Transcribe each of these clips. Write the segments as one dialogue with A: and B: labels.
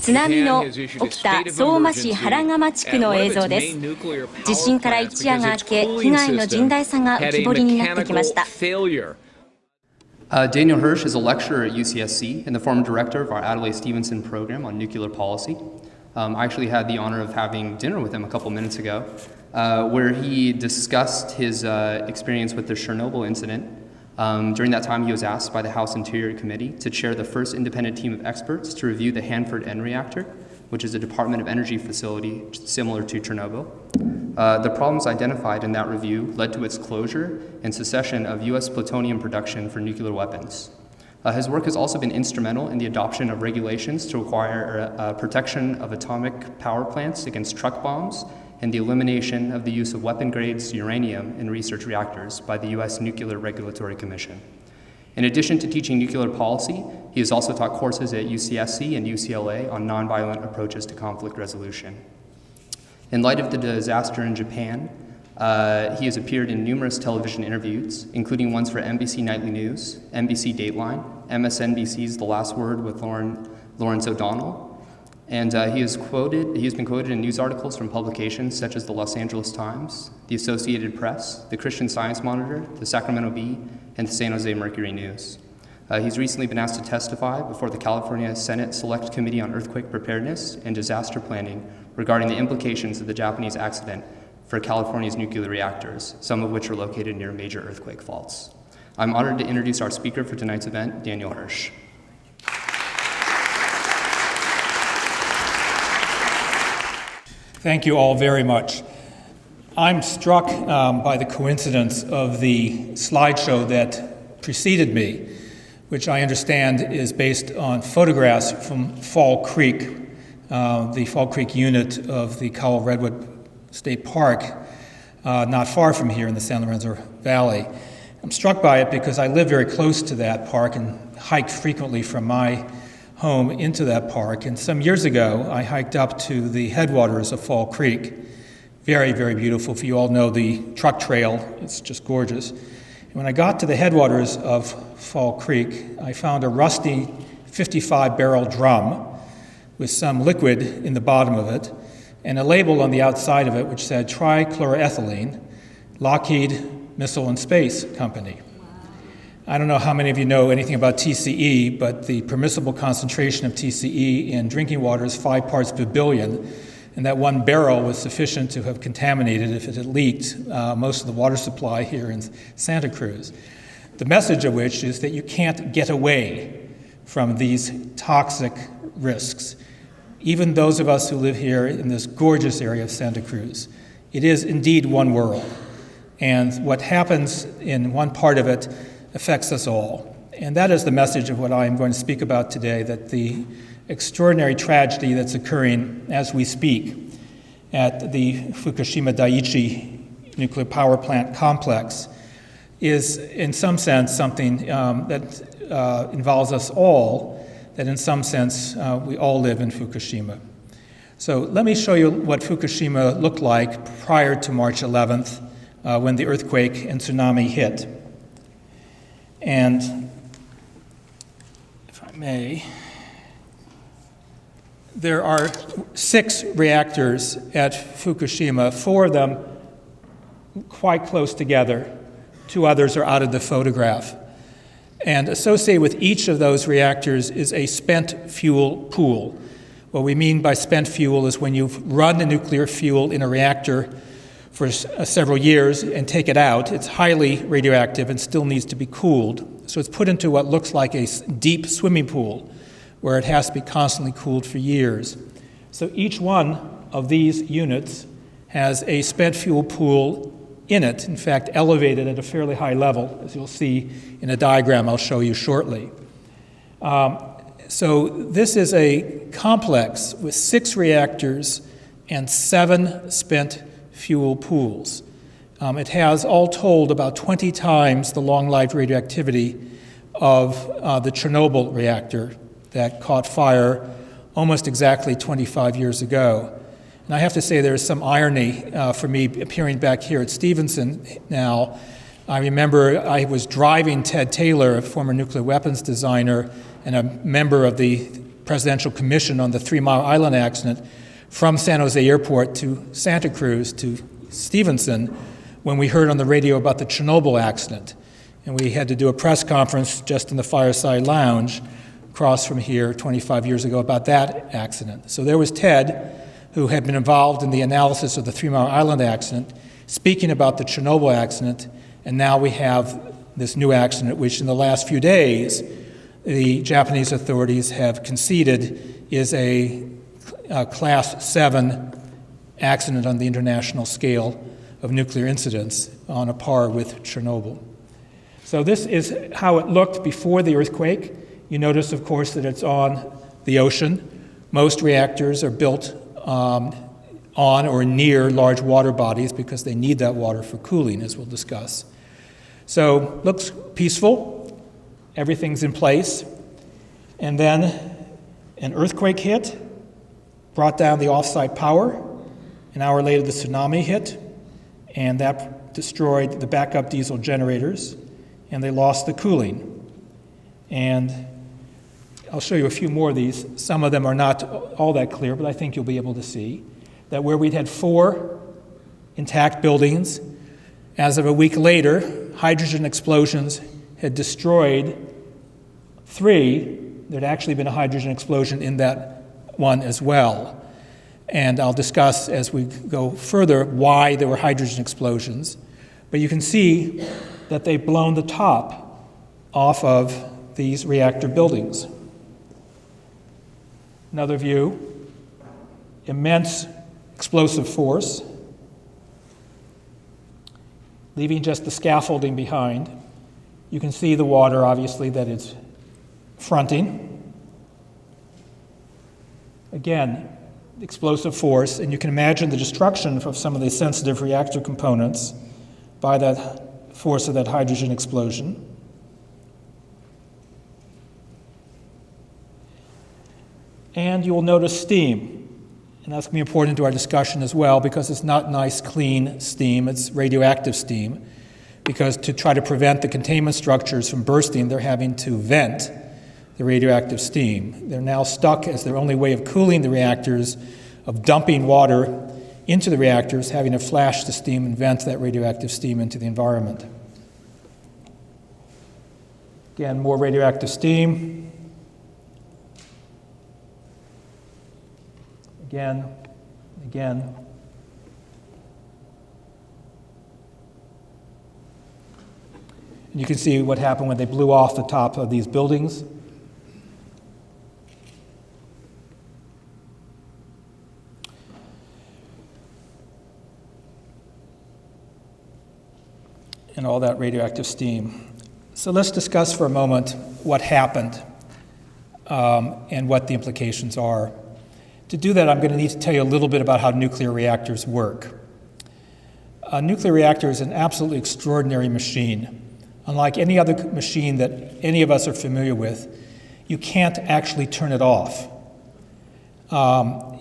A: 津波の起きた相馬市原釜地区の映像です。地震から一夜が明け、被害の甚大さが浮き彫りになってきました。
B: Daniel Hirsch is a lecturer at UCSC and the former director of our Adlai Stevenson Program on nuclear policy. I actually had the honor of having dinner with him a couple minutes ago, where he discussed his experience with the Chernobyl incident. During that time, he was asked by the House Interior Committee to chair the first independent team of experts to review the Hanford N reactor, which is a Department of Energy facility similar to Chernobyl. The problems identified in that review led to its closure and cessation of U.S. plutonium production for nuclear weapons. His work has also been instrumental in the adoption of regulations to require protection of atomic power plants against truck bombs and the elimination of the use of weapon-grade uranium in research reactors by the U.S. Nuclear Regulatory Commission. In addition to teaching nuclear policy, he has also taught courses at UCSC and UCLA on nonviolent approaches to conflict resolution. In light of the disaster in Japan, he has appeared in numerous television interviews, including ones for NBC Nightly News, NBC Dateline, MSNBC's The Last Word with Lawrence O'Donnell, and he has been quoted in news articles from publications such as the Los Angeles Times, the Associated Press, the Christian Science Monitor, the Sacramento Bee, and the San Jose Mercury News. He's recently been asked to testify before the California Senate Select Committee on Earthquake Preparedness and Disaster Planning regarding the implications of the Japanese accident for California's nuclear reactors, some of which are located near major earthquake faults. I'm honored to introduce our speaker for tonight's event, Daniel Hirsch.
C: Thank you all very much. I'm struck by the coincidence of the slideshow that preceded me, which I understand is based on photographs from Fall Creek, the Fall Creek unit of the Cowell Redwood State Park, not far from here in the San Lorenzo Valley. I'm struck by it because I live very close to that park and hiked frequently from my home into that park. And some years ago, I hiked up to the headwaters of Fall Creek. Very, very beautiful. If you all know the truck trail, it's just gorgeous. And when I got to the headwaters of Fall Creek, I found a rusty 55-barrel drum with some liquid in the bottom of it, and a label on the outside of it which said trichloroethylene, Lockheed Missile and Space Company. I don't know how many of you know anything about TCE, but the permissible concentration of TCE in drinking water is 5 parts per billion, and that 1 barrel was sufficient to have contaminated, if it had leaked, most of the water supply here in Santa Cruz. The message of which is that you can't get away from these toxic risks. Even those of us who live here in this gorgeous area of Santa Cruz, it is indeed one world. And what happens in one part of it affects us all. And that is the message of what I am going to speak about today, that the extraordinary tragedy that's occurring as we speak at the Fukushima Daiichi nuclear power plant complex is in some sense something that involves us all, that in some sense we all live in Fukushima. So let me show you what Fukushima looked like prior to March 11th when the earthquake and tsunami hit. And if I may, there are 6 reactors at Fukushima, 4 of them quite close together. 2 others are out of the photograph. And associated with each of those reactors is a spent fuel pool. What we mean by spent fuel is when you've run the nuclear fuel in a reactor for several years and take it out, it's highly radioactive and still needs to be cooled. So it's put into what looks like a deep swimming pool where it has to be constantly cooled for years. So each one of these units has a spent fuel pool in it, in fact, elevated at a fairly high level, as you'll see in a diagram I'll show you shortly. So this is a complex with 6 reactors and 7 spent fuel pools. It has, all told, about 20 times the long-lived radioactivity of the Chernobyl reactor that caught fire almost exactly 25 years ago. And I have to say there is some irony for me appearing back here at Stevenson now. I remember I was driving Ted Taylor, a former nuclear weapons designer and a member of the Presidential Commission on the 3 Mile Island accident from San Jose Airport to Santa Cruz to Stevenson when we heard on the radio about the Chernobyl accident. And we had to do a press conference just in the Fireside Lounge across from here 25 years ago about that accident. So there was Ted, who had been involved in the analysis of the 3 Mile Island accident, speaking about the Chernobyl accident, and now we have this new accident, which in the last few days, the Japanese authorities have conceded is a Class 7 accident on the international scale of nuclear incidents on a par with Chernobyl. So this is how it looked before the earthquake. You notice, of course, that it's on the ocean. Most reactors are built on or near large water bodies because they need that water for cooling, as we'll discuss. So looks peaceful. Everything's in place. And then an earthquake hit, brought down the off-site power. An hour later, the tsunami hit, and that destroyed the backup diesel generators, and they lost the cooling. And I'll show you a few more of these. Some of them are not all that clear, but I think you'll be able to see that where we'd had 4 intact buildings, as of a week later, hydrogen explosions had destroyed 3. There'd actually been a hydrogen explosion in that one as well. And I'll discuss as we go further why there were hydrogen explosions. But you can see that they've blown the top off of these reactor buildings. Another view, immense explosive force, leaving just the scaffolding behind. You can see the water, obviously, that it's fronting. Again, explosive force, and you can imagine the destruction of some of the sensitive reactor components by that force of that hydrogen explosion. And you will notice steam. And that's going to be important to our discussion as well because it's not nice, clean steam. It's radioactive steam. Because to try to prevent the containment structures from bursting, they're having to vent the radioactive steam. They're now stuck as their only way of cooling the reactors, of dumping water into the reactors, having to flash the steam and vent that radioactive steam into the environment. Again, more radioactive steam. Again. And you can see what happened when they blew off the top of these buildings. And all that radioactive steam. So let's discuss for a moment what happened and what the implications are. To do that, I'm going to need to tell you a little bit about how nuclear reactors work. A nuclear reactor is an absolutely extraordinary machine. Unlike any other machine that any of us are familiar with, you can't actually turn it off.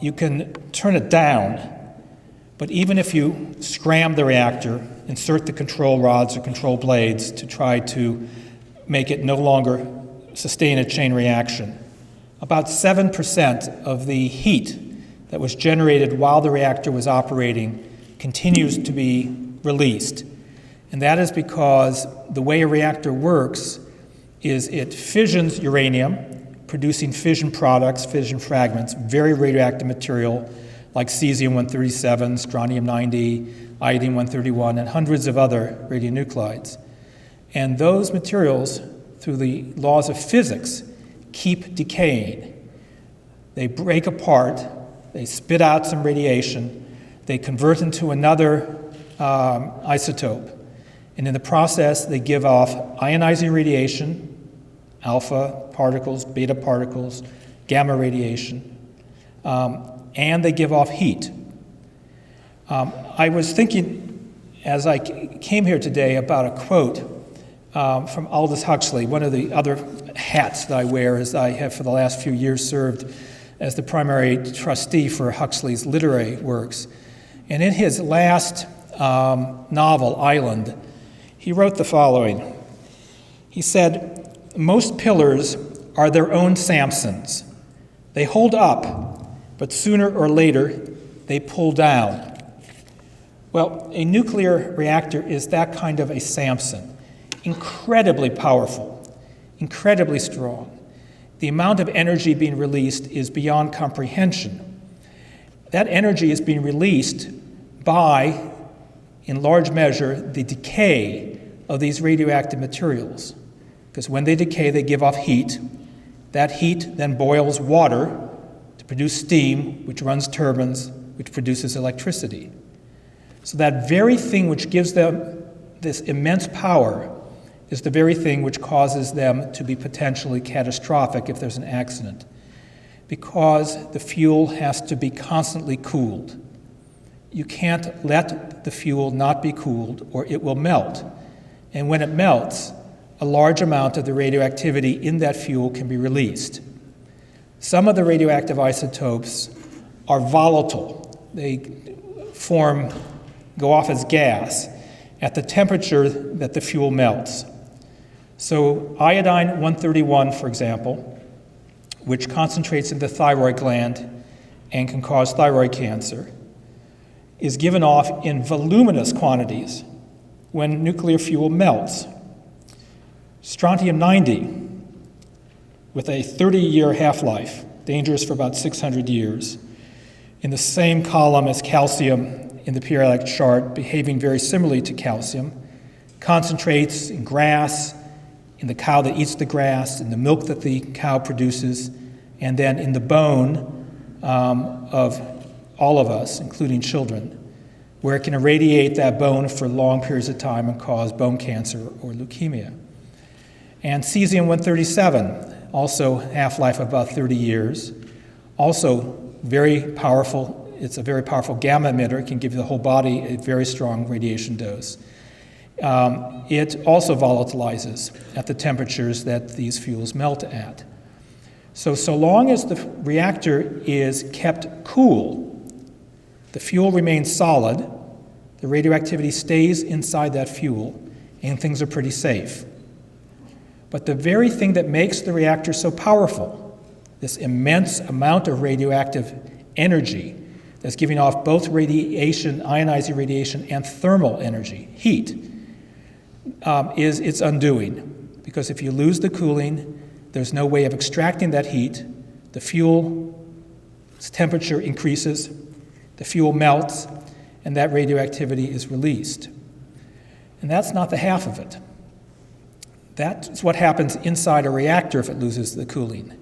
C: You can turn it down, but even if you scram the reactor, insert the control rods or control blades to try to make it no longer sustain a chain reaction, about 7% of the heat that was generated while the reactor was operating continues to be released. And that is because the way a reactor works is it fissions uranium, producing fission products, fission fragments, very radioactive material like cesium-137, strontium-90, iodine-131, and hundreds of other radionuclides. And those materials, through the laws of physics, keep decaying. They break apart, they spit out some radiation, they convert into another isotope, and in the process they give off ionizing radiation, alpha particles, beta particles, gamma radiation, and they give off heat. I was thinking as I came here today about a quote from Aldous Huxley. One of the other hats that I wear is I have for the last few years served as the primary trustee for Huxley's literary works. And in his last novel, Island, he wrote the following. He said, "Most pillars are their own Samsons. They hold up, but sooner or later, they pull down. Well, a nuclear reactor is that kind of a Samson, incredibly powerful, incredibly strong. The amount of energy being released is beyond comprehension. That energy is being released by, in large measure, the decay of these radioactive materials. Because when they decay, they give off heat. That heat then boils water to produce steam, which runs turbines, which produces electricity. So that very thing which gives them this immense power is the very thing which causes them to be potentially catastrophic if there's an accident, because the fuel has to be constantly cooled. You can't let the fuel not be cooled or it will melt. And when it melts, a large amount of the radioactivity in that fuel can be released. Some of the radioactive isotopes are volatile. They go off as gas at the temperature that the fuel melts. So iodine-131, for example, which concentrates in the thyroid gland and can cause thyroid cancer, is given off in voluminous quantities when nuclear fuel melts. Strontium-90, with a 30-year half-life, dangerous for about 600 years, in the same column as calcium in the periodic chart, behaving very similarly to calcium, concentrates in grass, in the cow that eats the grass, in the milk that the cow produces, and then in the bone of all of us, including children, where it can irradiate that bone for long periods of time and cause bone cancer or leukemia. And cesium-137, also half-life of about 30 years, also very powerful. It's a very powerful gamma emitter. It can give the whole body a very strong radiation dose. It also volatilizes at the temperatures that these fuels melt at. So long as the reactor is kept cool, the fuel remains solid, the radioactivity stays inside that fuel, and things are pretty safe. But the very thing that makes the reactor so powerful, this immense amount of radioactive energy that's giving off both radiation, ionizing radiation, and thermal energy, heat, is its undoing. Because if you lose the cooling, there's no way of extracting that heat. The fuel's temperature increases, the fuel melts, and that radioactivity is released. And that's not the half of it. That's what happens inside a reactor if it loses the cooling.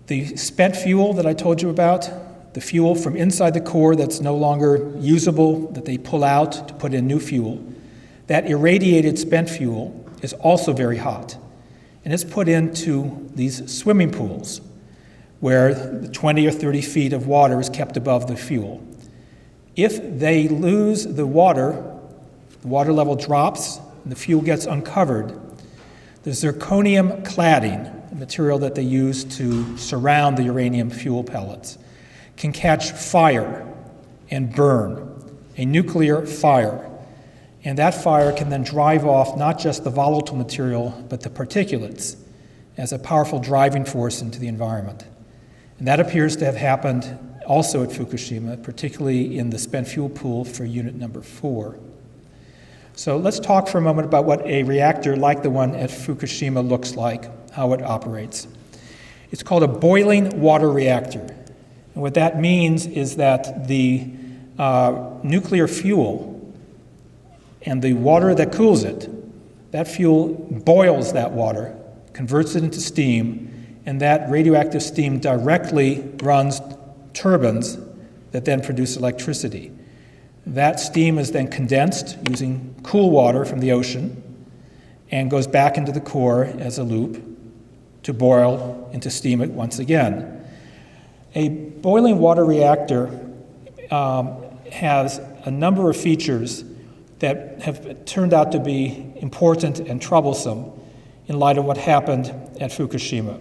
C: The spent fuel that I told you about, the fuel from inside the core that's no longer usable, that they pull out to put in new fuel, that irradiated spent fuel is also very hot. And it's put into these swimming pools where the 20 or 30 feet of water is kept above the fuel. If they lose the water level drops, and the fuel gets uncovered. The zirconium cladding, the material that they use to surround the uranium fuel pellets, can catch fire and burn, a nuclear fire. And that fire can then drive off not just the volatile material, but the particulates as a powerful driving force into the environment. And that appears to have happened also at Fukushima, particularly in the spent fuel pool for unit number 4. So let's talk for a moment about what a reactor like the one at Fukushima looks like, how it operates. It's called a boiling water reactor. And what that means is that the nuclear fuel and the water that cools it, that fuel boils that water, converts it into steam, and that radioactive steam directly runs turbines that then produce electricity. That steam is then condensed using cool water from the ocean and goes back into the core as a loop to boil and to steam it once again. A boiling water reactor has a number of features that have turned out to be important and troublesome in light of what happened at Fukushima.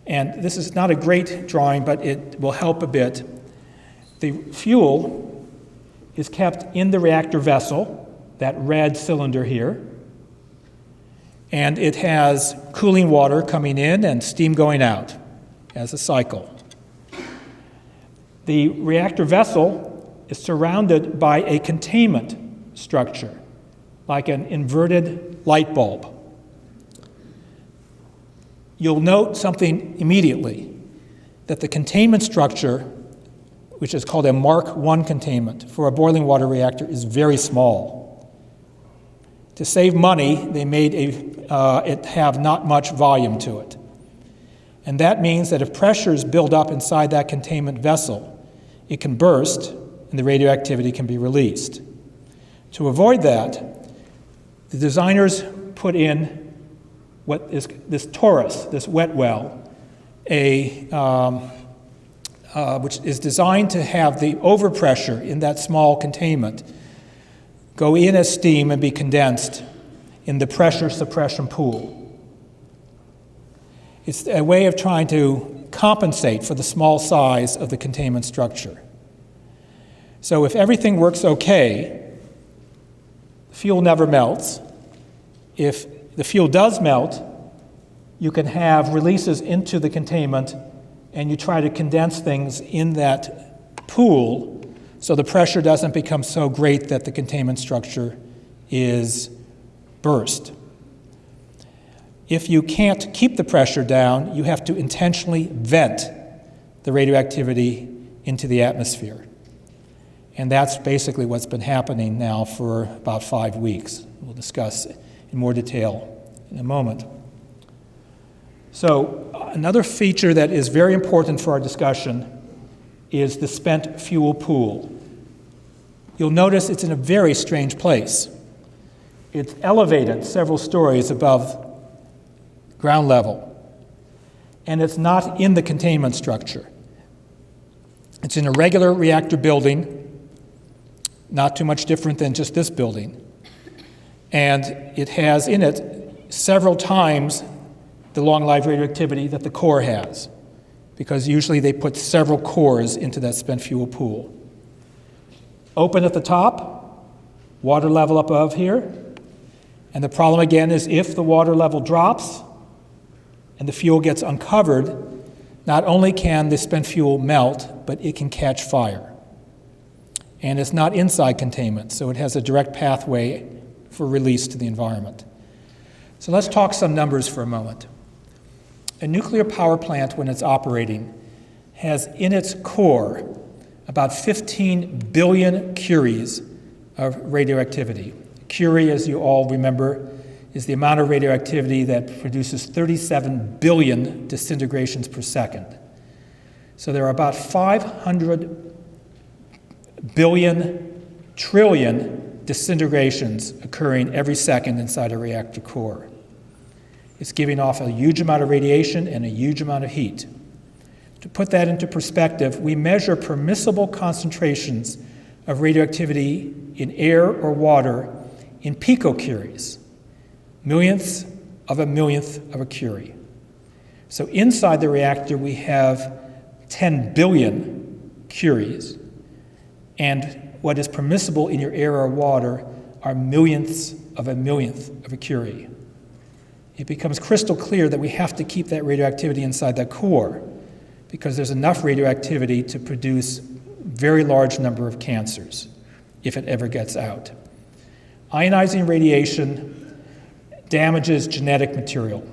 C: And this is not a great drawing, but it will help a bit. The fuel is kept in the reactor vessel, that red cylinder here, and it has cooling water coming in and steam going out has a cycle. The reactor vessel is surrounded by a containment structure, like an inverted light bulb. You'll note something immediately, that the containment structure, which is called a Mark I containment for a boiling water reactor, is very small. To save money, they made it have not much volume to it. And that means that if pressures build up inside that containment vessel, it can burst and the radioactivity can be released. To avoid that, the designers put in what is this torus, this wet well, which is designed to have the overpressure in that small containment go in as steam and be condensed in the pressure suppression pool. It's a way of trying to compensate for the small size of the containment structure. So if everything works okay, fuel never melts. If the fuel does melt, you can have releases into the containment, and you try to condense things in that pool so the pressure doesn't become so great that the containment structure is burst. If you can't keep the pressure down, you have to intentionally vent the radioactivity into the atmosphere. And that's basically what's been happening now for about 5 weeks. We'll discuss in more detail in a moment. So another feature that is very important for our discussion is the spent fuel pool. You'll notice it's in a very strange place. It's elevated several stories above ground level, and it's not in the containment structure. It's in a regular reactor building, not too much different than just this building, and it has in it several times the long-lived radioactivity that the core has, because usually they put several cores into that spent fuel pool. Open at the top, water level up above here, and the problem again is if the water level drops and the fuel gets uncovered, not only can the spent fuel melt, but it can catch fire. And it's not inside containment, so it has a direct pathway for release to the environment. So let's talk some numbers for a moment. A nuclear power plant, when it's operating, has in its core about 15 billion curies of radioactivity. Curie, as you all remember, is the amount of radioactivity that produces 37 billion disintegrations per second. So there are about 500 billion trillion disintegrations occurring every second inside a reactor core. It's giving off a huge amount of radiation and a huge amount of heat. To put that into perspective, we measure permissible concentrations of radioactivity in air or water in picocuries, millionths of a curie. So inside the reactor, we have 10 billion curies, and what is permissible in your air or water are millionths of a curie. It becomes crystal clear that we have to keep that radioactivity inside that core because there's enough radioactivity to produce very large number of cancers if it ever gets out. Ionizing radiation damages genetic material.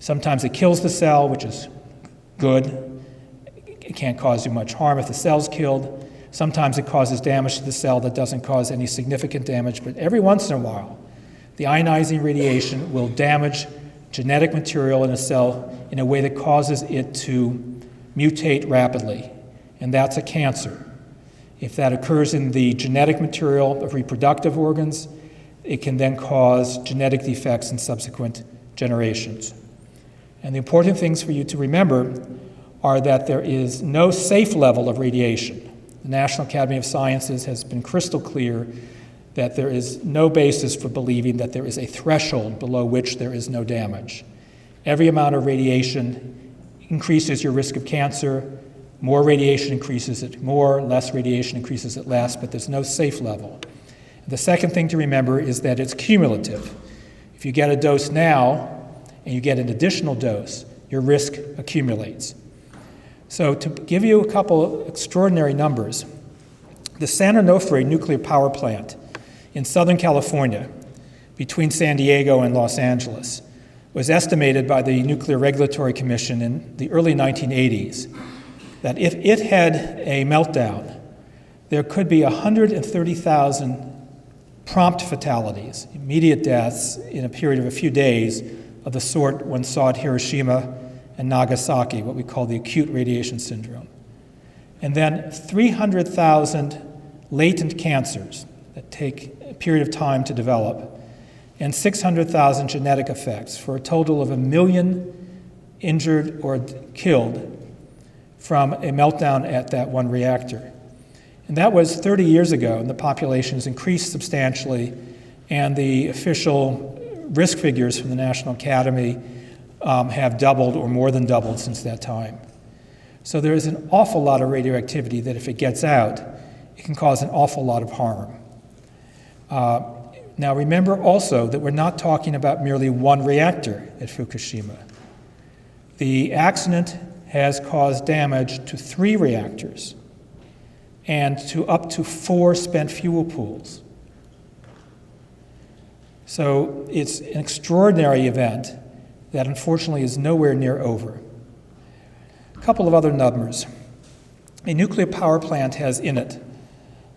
C: Sometimes it kills the cell, which is good. It can't cause you much harm if the cell's killed. Sometimes it causes damage to the cell that doesn't cause any significant damage, but every once in a while, the ionizing radiation will damage genetic material in a cell in a way that causes it to mutate rapidly, and that's a cancer. If that occurs in the genetic material of reproductive organs, it can then cause genetic defects in subsequent generations. And the important things for you to remember are that there is no safe level of radiation. The National Academy of Sciences has been crystal clear that there is no basis for believing that there is a threshold below which there is no damage. Every amount of radiation increases your risk of cancer. More radiation increases it more, less radiation increases it less, but there's no safe level. The second thing to remember is that it's cumulative. If you get a dose now and you get an additional dose, your risk accumulates. So to give you a couple extraordinary numbers, the San Onofre nuclear power plant in Southern California, between San Diego and Los Angeles, was estimated by the Nuclear Regulatory Commission in the early 1980s that if it had a meltdown, there could be 130,000 prompt fatalities, immediate deaths in a period of a few days of the sort one saw at Hiroshima and Nagasaki, what we call the acute radiation syndrome. And then 300,000 latent cancers that take a period of time to develop, and 600,000 genetic effects, for a total of 1 million injured or killed from a meltdown at that one reactor. And that was 30 years ago, and the population has increased substantially, and the official risk figures from the National Academy have doubled or more than doubled since that time. So there is an awful lot of radioactivity that if it gets out, it can cause an awful lot of harm. Now remember also that we're not talking about merely one reactor at Fukushima. The accident has caused damage to 3 reactors and to up to 4 spent fuel pools. So it's an extraordinary event that unfortunately is nowhere near over. A couple of other numbers. A nuclear power plant has in it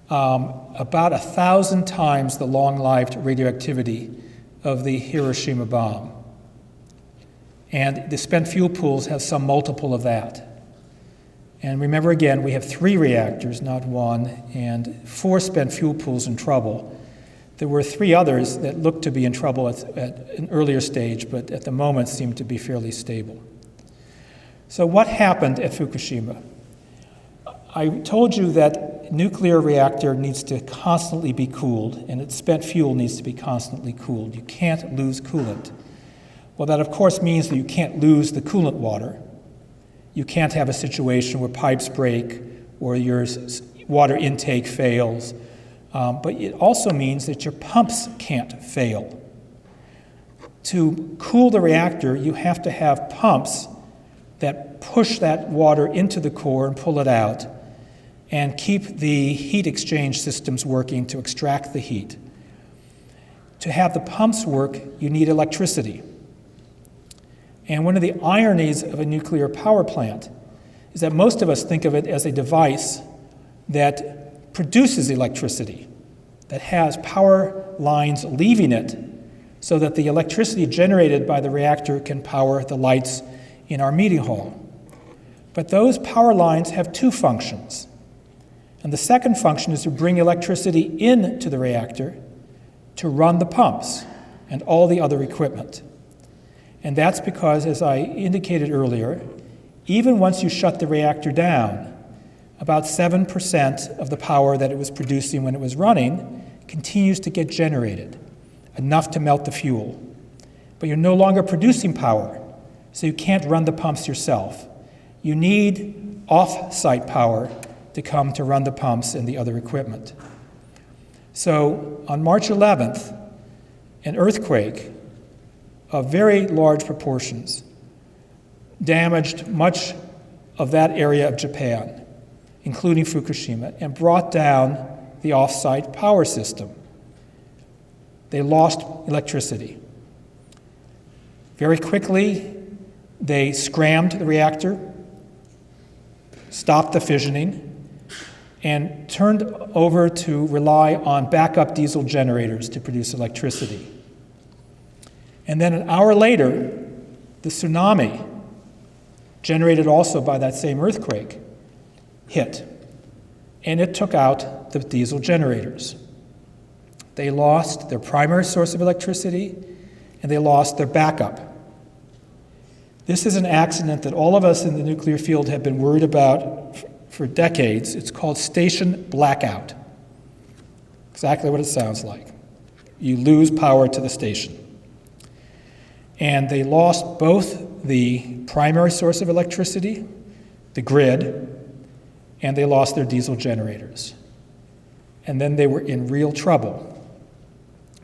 C: about 1,000 times the long-lived radioactivity of the Hiroshima bomb. And the spent fuel pools have some multiple of that. And remember again, we have 3 reactors, not 1, and 4 spent fuel pools in trouble. There were 3 others that looked to be in trouble at an earlier stage, but at the moment seemed to be fairly stable. So what happened at Fukushima? I told you that nuclear reactor needs to constantly be cooled, and its spent fuel needs to be constantly cooled. You can't lose coolant. Well, that of course means that you can't lose the coolant water. You can't have a situation where pipes break or your water intake fails. But it also means that your pumps can't fail. To cool the reactor, you have to have pumps that push that water into the core and pull it out and keep the heat exchange systems working to extract the heat. To have the pumps work, you need electricity. And one of the ironies of a nuclear power plant is that most of us think of it as a device that produces electricity, that has power lines leaving it so that the electricity generated by the reactor can power the lights in our meeting hall. But those power lines have 2 functions. And the second function is to bring electricity into the reactor to run the pumps and all the other equipment. And that's because, as I indicated earlier, even once you shut the reactor down, about 7% of the power that it was producing when it was running continues to get generated, enough to melt the fuel. But you're no longer producing power, so you can't run the pumps yourself. You need off-site power to come to run the pumps and the other equipment. So on March 11th, an earthquake of very large proportions damaged much of that area of Japan, including Fukushima, and brought down the off-site power system. They lost electricity. Very quickly, they scrammed the reactor, stopped the fissioning, and turned over to rely on backup diesel generators to produce electricity. And then an hour later, the tsunami, generated also by that same earthquake, hit. And it took out the diesel generators. They lost their primary source of electricity, and they lost their backup. This is an accident that all of us in the nuclear field have been worried about for decades. It's called station blackout. Exactly what it sounds like. You lose power to the station. And they lost both the primary source of electricity, the grid, and they lost their diesel generators. And then they were in real trouble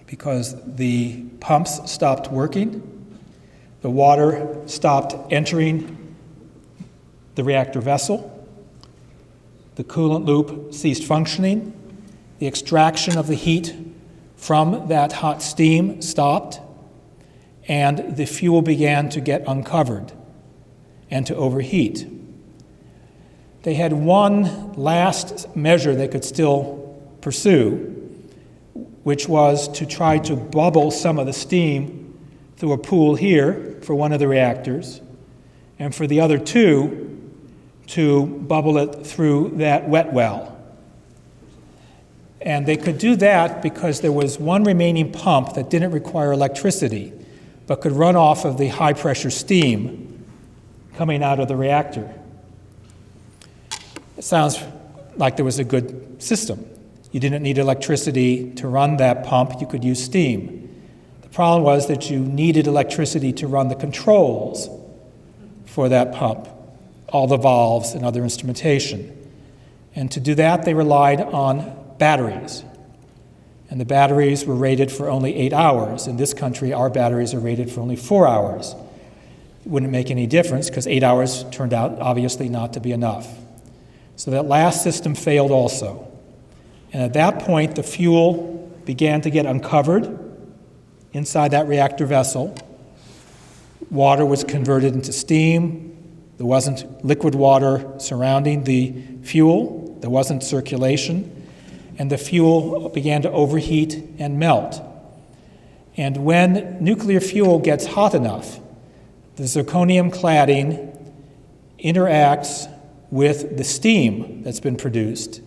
C: because the pumps stopped working, the water stopped entering the reactor vessel, the coolant loop ceased functioning, the extraction of the heat from that hot steam stopped, and the fuel began to get uncovered and to overheat. They had one last measure they could still pursue, which was to try to bubble some of the steam through a pool here for one of the reactors, and for the other two, to bubble it through that wet well. And they could do that because there was one remaining pump that didn't require electricity, but could run off of the high-pressure steam coming out of the reactor. It sounds like there was a good system. You didn't need electricity to run that pump, you could use steam. The problem was that you needed electricity to run the controls for that pump, all the valves and other instrumentation. And to do that, they relied on batteries. And the batteries were rated for only 8 hours. In this country, our batteries are rated for only 4 hours. It wouldn't make any difference because 8 hours turned out obviously not to be enough. So that last system failed also. And at that point, the fuel began to get uncovered inside that reactor vessel. Water was converted into steam. There wasn't liquid water surrounding the fuel. There wasn't circulation. And the fuel began to overheat and melt. And when nuclear fuel gets hot enough, the zirconium cladding interacts with the steam that's been produced.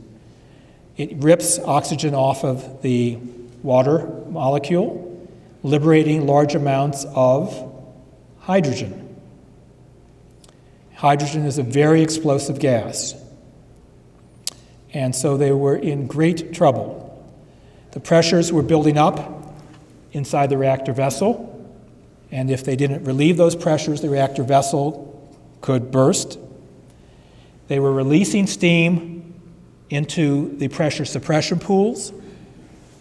C: It rips oxygen off of the water molecule, liberating large amounts of hydrogen. Hydrogen is a very explosive gas. And so they were in great trouble. The pressures were building up inside the reactor vessel, and if they didn't relieve those pressures, the reactor vessel could burst. They were releasing steam into the pressure suppression pools,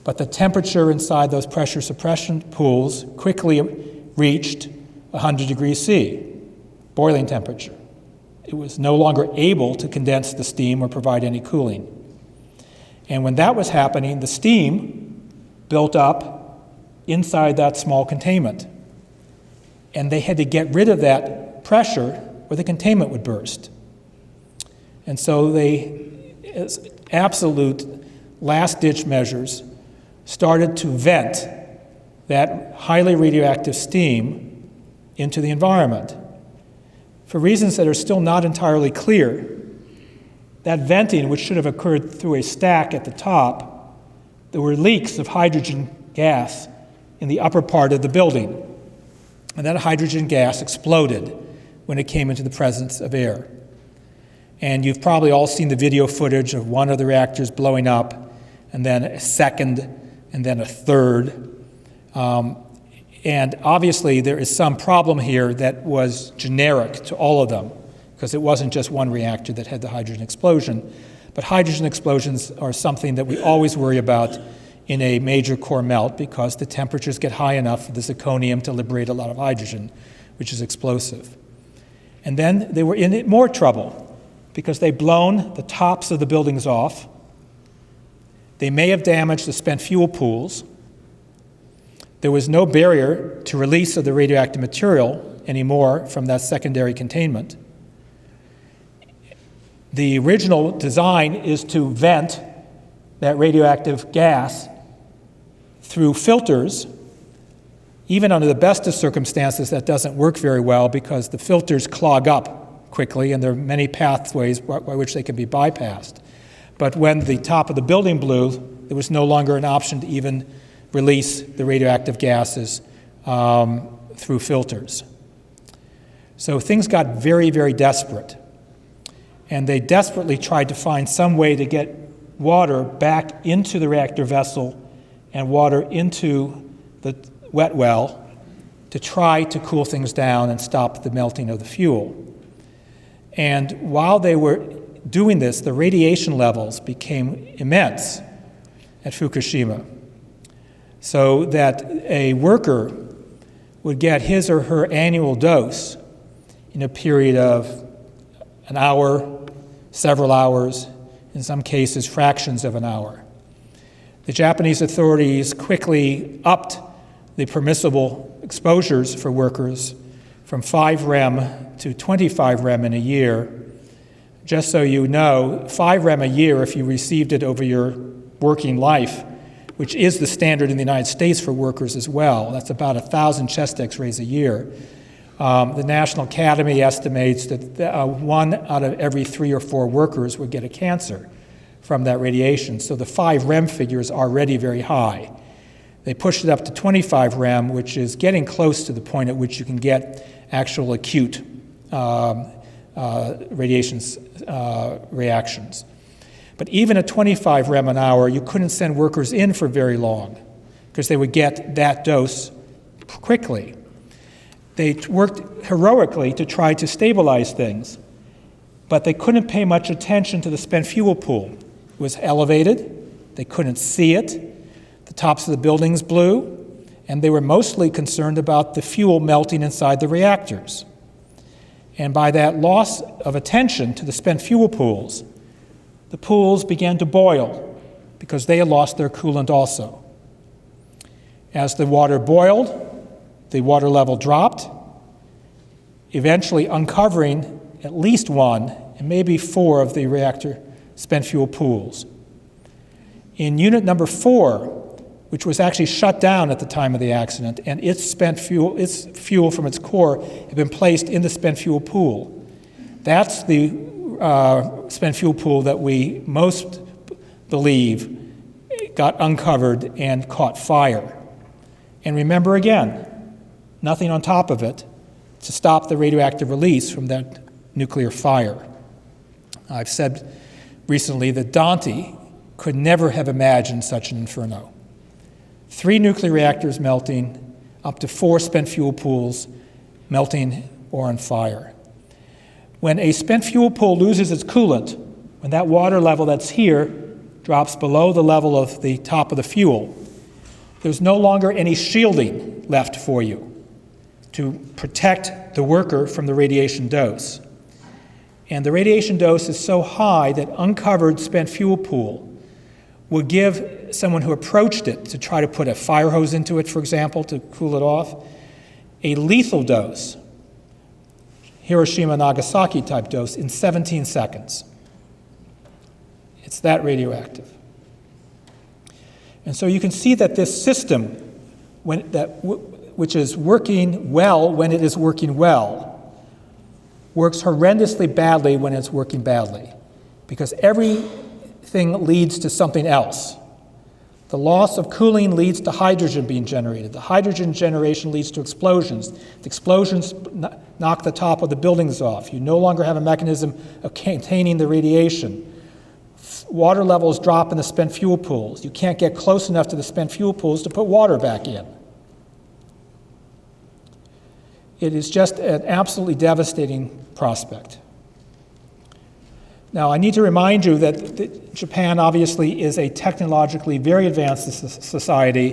C: but the temperature inside those pressure suppression pools quickly reached 100 degrees C, boiling temperature. It was no longer able to condense the steam or provide any cooling. And when that was happening, the steam built up inside that small containment. And they had to get rid of that pressure or the containment would burst. And so they, as absolute last-ditch measures, started to vent that highly radioactive steam into the environment. For reasons that are still not entirely clear, that venting, which should have occurred through a stack at the top, there were leaks of hydrogen gas in the upper part of the building. And that hydrogen gas exploded when it came into the presence of air. And you've probably all seen the video footage of one of the reactors blowing up, and then a second, and then a third. And obviously there is some problem here that was generic to all of them, because it wasn't just one reactor that had the hydrogen explosion. But hydrogen explosions are something that we always worry about in a major core melt, because the temperatures get high enough for the zirconium to liberate a lot of hydrogen, which is explosive. And then they were in more trouble, because they'd blown the tops of the buildings off. They may have damaged the spent fuel pools. There was no barrier to release of the radioactive material anymore from that secondary containment. The original design is to vent that radioactive gas through filters. Even under the best of circumstances, that doesn't work very well because the filters clog up quickly and there are many pathways by which they can be bypassed. But when the top of the building blew, there was no longer an option to even release the radioactive gases through filters. So things got very, very desperate. And they desperately tried to find some way to get water back into the reactor vessel and water into the wet well to try to cool things down and stop the melting of the fuel. And while they were doing this, the radiation levels became immense at Fukushima, so that a worker would get his or her annual dose in a period of an hour, several hours, in some cases fractions of an hour. The Japanese authorities quickly upped the permissible exposures for workers from 5 rem to 25 rem in a year. Just so you know, 5 rem a year, if you received it over your working life, which is the standard in the United States for workers as well, that's about 1,000 chest x-rays a year. The National Academy estimates that 1 out of every 3 or 4 workers would get a cancer from that radiation. So the 5 rem figure is already very high. They pushed it up to 25 rem, which is getting close to the point at which you can get actual acute radiation reactions. But even at 25 rem an hour, you couldn't send workers in for very long because they would get that dose quickly. They worked heroically to try to stabilize things, but they couldn't pay much attention to the spent fuel pool. It was elevated, they couldn't see it, the tops of the buildings blew, and they were mostly concerned about the fuel melting inside the reactors. And by that loss of attention to the spent fuel pools, the pools began to boil because they had lost their coolant also. As the water boiled, the water level dropped, eventually uncovering at least 1 and maybe 4 of the reactor spent fuel pools. In unit number 4, which was actually shut down at the time of the accident, and its fuel from its core had been placed in the spent fuel pool. That's the spent fuel pool that we most believe got uncovered and caught fire. And remember again, nothing on top of it to stop the radioactive release from that nuclear fire. I've said recently that Dante could never have imagined such an inferno. 3 nuclear reactors melting, up to 4 spent fuel pools melting or on fire. When a spent fuel pool loses its coolant, when that water level that's here drops below the level of the top of the fuel, there's no longer any shielding left for you to protect the worker from the radiation dose. And the radiation dose is so high that uncovered spent fuel pool would give someone who approached it to try to put a fire hose into it, for example, to cool it off, a lethal dose, Hiroshima, Nagasaki type dose, in 17 seconds. It's that radioactive. And so you can see that this system, which is working well when it is working well, works horrendously badly when it's working badly, because everything leads to something else. The loss of cooling leads to hydrogen being generated. The hydrogen generation leads to explosions. The explosions knock the top of the buildings off. You no longer have a mechanism of containing the radiation. Water levels drop in the spent fuel pools. You can't get close enough to the spent fuel pools to put water back in. It is just an absolutely devastating prospect. Now, I need to remind you that Japan obviously is a technologically very advanced society,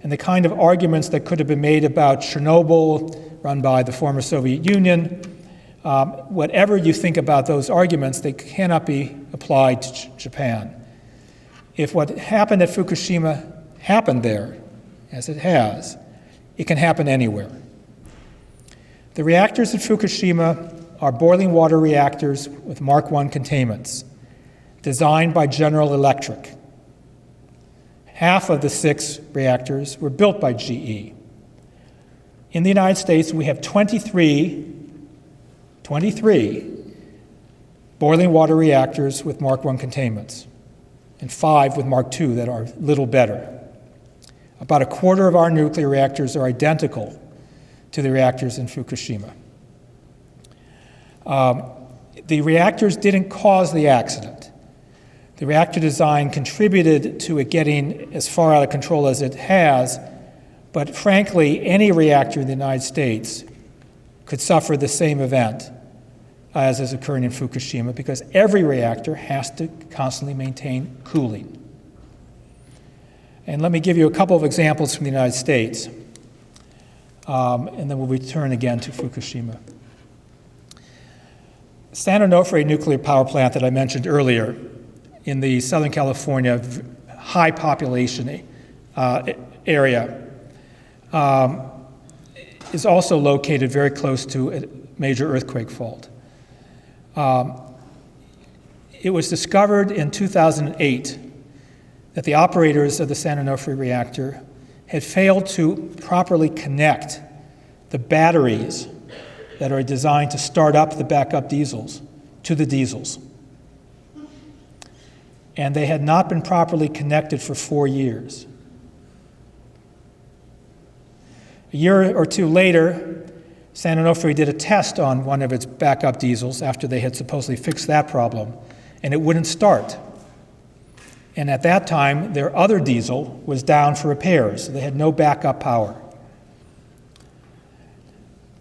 C: and the kind of arguments that could have been made about Chernobyl, run by the former Soviet Union, whatever you think about those arguments, they cannot be applied to Japan. If what happened at Fukushima happened there, as it has, it can happen anywhere. The reactors at Fukushima are boiling water reactors with Mark I containments, designed by General Electric. Half of the 6 reactors were built by GE. In the United States, we have 23 boiling water reactors with Mark I containments, and 5 with Mark II that are little better. About a quarter of our nuclear reactors are identical to the reactors in Fukushima. The reactors didn't cause the accident. The reactor design contributed to it getting as far out of control as it has, but frankly, any reactor in the United States could suffer the same event as is occurring in Fukushima, because every reactor has to constantly maintain cooling. And let me give you a couple of examples from the United States, and then we'll return again to Fukushima. San Onofre nuclear power plant that I mentioned earlier in the Southern California high population area is also located very close to a major earthquake fault. It was discovered in 2008 that the operators of the San Onofre reactor had failed to properly connect the batteries that are designed to start up the backup diesels to the diesels. And they had not been properly connected for 4 years. A year or two later, San Onofre did a test on one of its backup diesels after they had supposedly fixed that problem, and it wouldn't start. And at that time, their other diesel was down for repairs, so they had no backup power.